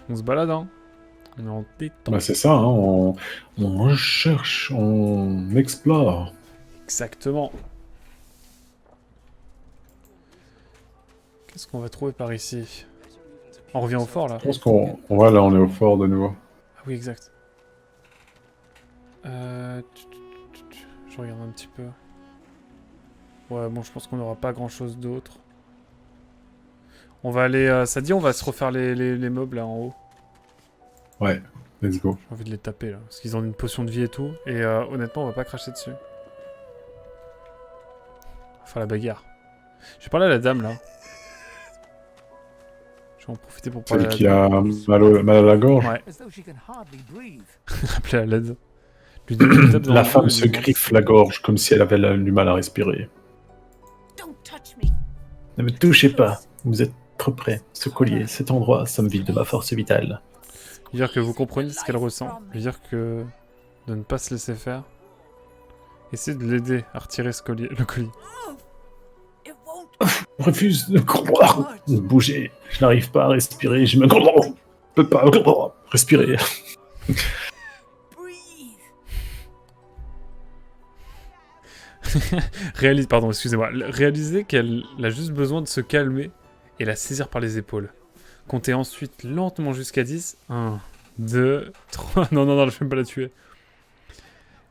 On se balade, hein. On est en détente. Bah c'est ça, hein. On recherche, on explore. Exactement. Qu'est-ce qu'on va trouver par ici? On revient au fort, là. Je pense qu'on va là, on est au fort de nouveau. Ah oui, exact. Je regarde un petit peu. Ouais, bon, je pense qu'on n'aura pas grand-chose d'autre. On va aller... ça dit, on va se refaire les mobs, là, en haut. Ouais, let's go. J'ai envie de les taper, là. Parce qu'ils ont une potion de vie et tout. Et honnêtement, on va pas cracher dessus. Enfin, la bagarre. Je vais parler à la dame, là. Je vais en profiter pour parler Celle à la qui dame. a mal à la gorge. Ouais, As though she can hardly breathe. appeler à l'aide. Lui donner une tape dans La le dos femme et se lui dire- griffe la gorge comme si elle avait du mal à respirer. Don't touch me. Ne me touchez pas, vous êtes trop près. Ce collier, cet endroit, ça me vide de ma force vitale. Lui dire que vous comprenez ce qu'elle ressent. Lui dire que de ne pas se laisser faire. Essayez de l'aider à retirer ce collier, le colis. It won't Je refuse de bouger. Je n'arrive pas à respirer. Je peux pas respirer. breathe. Pardon, excusez-moi. Réalisez qu'elle a juste besoin de se calmer et la saisir par les épaules. Comptez ensuite lentement jusqu'à 10. 1, 2, 3... Non, je ne vais même pas la tuer.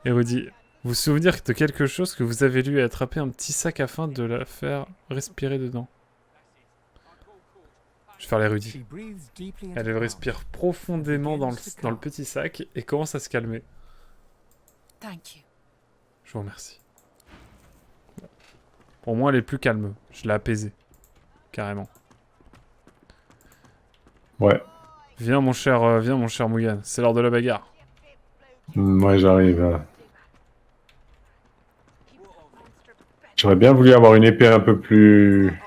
Et Rudy, vous souvenir de quelque chose que vous avez lu et attraper un petit sac afin de la faire respirer dedans. Je vais faire les Rudy. She breathes deeply into Elle the mouth. respire profondément dans le petit sac et commence à se calmer. Thank you. Je vous remercie. Pour moi, elle est plus calme. Je l'ai apaisée. Carrément. Ouais. Viens mon cher Mugan. C'est l'heure de la bagarre. Ouais, j'arrive. J'aurais bien voulu avoir une épée un peu plus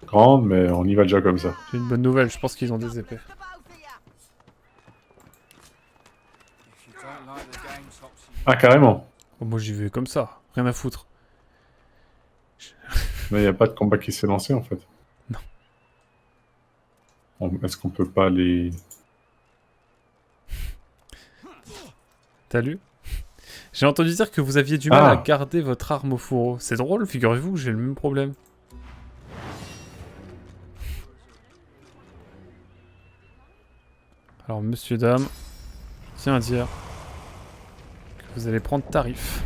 grande, mais on y va déjà comme ça. J'ai une bonne nouvelle. Je pense qu'ils ont des épées. Ah, carrément. Oh, moi, j'y vais comme ça. Rien à foutre. Mais il n'y a pas de combat qui s'est lancé, en fait. Non. Est-ce qu'on peut pas les... T'as lu? J'ai entendu dire que vous aviez du mal Ah. à garder votre arme au fourreau. C'est drôle, figurez-vous que j'ai le même problème. Alors, monsieur, dame, je tiens à dire que vous allez prendre tarif.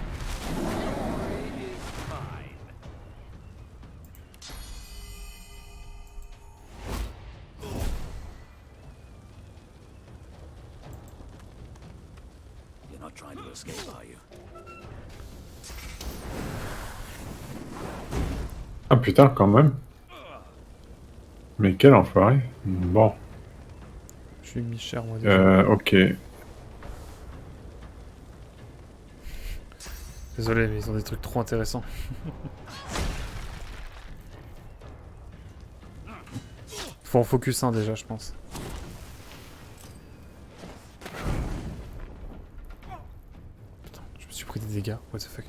You're not trying to escape, are you? Ah putain, quand même. Mais quel enfoiré. Bon, Je suis mis cher, moi, déjà. ok. Désolé, mais ils ont des trucs trop intéressants. Faut en focus un déjà, je pense. Putain, je me suis pris des dégâts. What the fuck.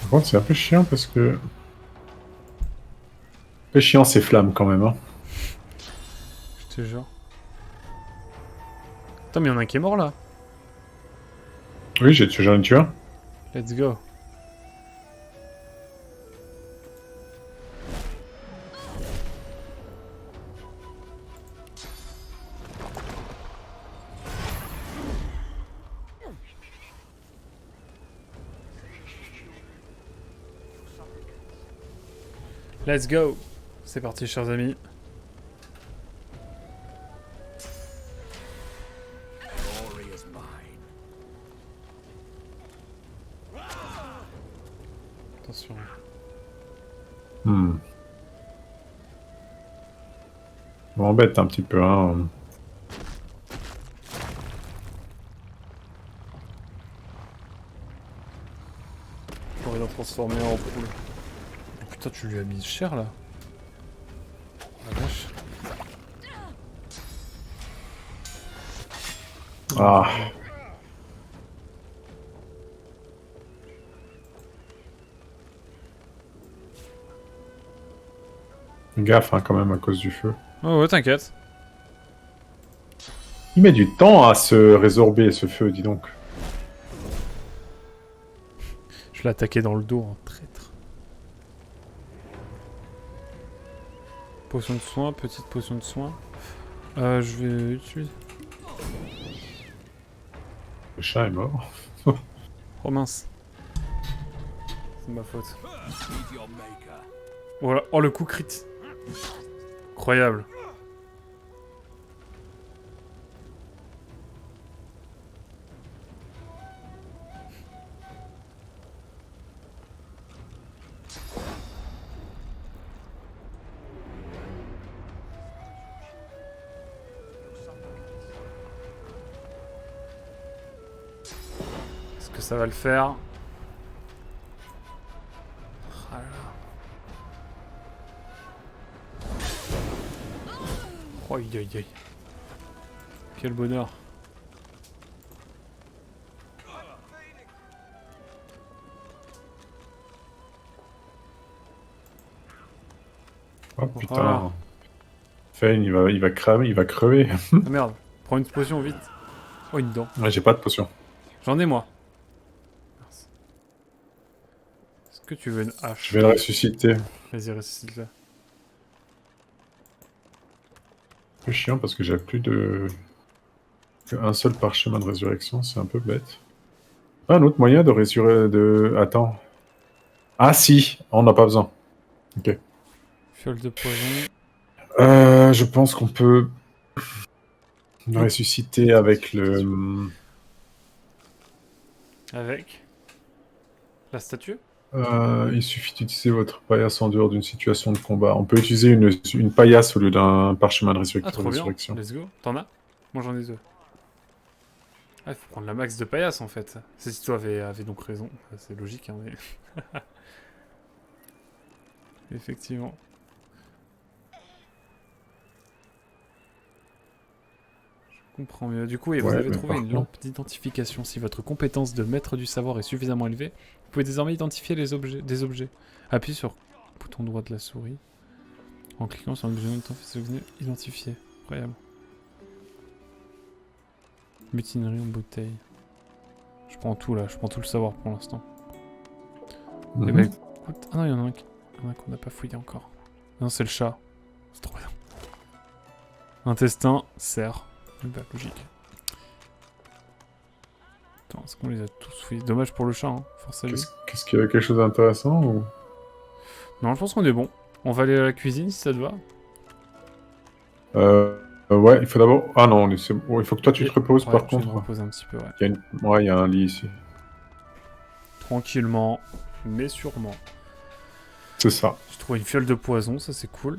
Par contre, c'est un peu chiant parce que... Un peu chiant ces flammes quand même, hein. Je te jure. Putain, mais y'en a un qui est mort là. Oui, j'en ai tué un. Let's go. Let's go. C'est parti, chers amis. Glory is mine. Attention. Hmm. Ça m'embête un petit peu, hein. J'aurais la transformer en poule. Oh, putain, tu lui as mis cher là. La vache. Ah. Gaffe, hein, quand même, à cause du feu. Oh ouais, t'inquiète. Il met du temps à se résorber, ce feu, dis donc. Je l'ai attaqué dans le dos, en traître. Potion de soin, petite potion de soin. Je vais utiliser... Le chat est mort. Oh mince. C'est ma faute. Voilà. Oh le coup crit. Incroyable. Est-ce que ça va le faire? Ah là là. Oh, aïe aïe aïe. Quel bonheur. Oh putain. Voilà. Fane, il va cramer, il va crever. Ah merde. Prends une potion vite. Oh, une dent. Ouais, j'ai pas de potion. J'en ai moi. Mince. Est-ce que tu veux une hache? Je vais le ressusciter. Vas-y, ressuscite-le. Un peu chiant parce que j'ai plus de... qu'un seul parchemin de résurrection, c'est un peu bête. Un autre moyen de résurrer... de... Attends. Ah si, on n'a pas besoin. Ok. Fiole de poison. Je pense qu'on peut le ressusciter avec le... Avec la statue. il suffit d'utiliser votre paillasse en dehors d'une situation de combat. On peut utiliser une paillasse au lieu d'un parchemin de Ah, trop bien. résurrection. Let's go. T'en as? Moi, j'en ai deux. Ah, il faut prendre la max de paillasse, en fait. C'est si toi avait donc raison. C'est logique, hein, mais... Effectivement. Je comprends mieux. Du coup, et vous Ouais, avez mais trouvé par une contre- lampe d'identification. Si votre compétence de maître du savoir est suffisamment élevée, vous pouvez désormais identifier des objets. Appuyez sur le bouton droit de la souris. En cliquant sur l'objet en même temps, sélectionnez identifier. Incroyable. Mutinerie en bouteille. Je prends tout là, je prends tout le savoir pour l'instant. Mhm. Eh ben écoute... Ah non, il y en a un qu'on n'a pas fouillé encore. Non, c'est le chat. C'est trop bien. Intestin, cerf. Bah, logique. Attends, est-ce qu'on les a tous fouillés? Dommage pour le chat, hein. Force à lui. Qu'est-ce qu'il y a quelque chose d'intéressant ou... Non, je pense qu'on est bon. On va aller à la cuisine si ça te va. Ouais, il faut d'abord... Ah non, bon, il faut que toi tu te reposes Ouais, par je vais me contre. reposer un petit peu, ouais. Ouais, il y a un lit ici. Tranquillement, mais sûrement. C'est ça. J'ai trouvé une fiole de poison, ça c'est cool.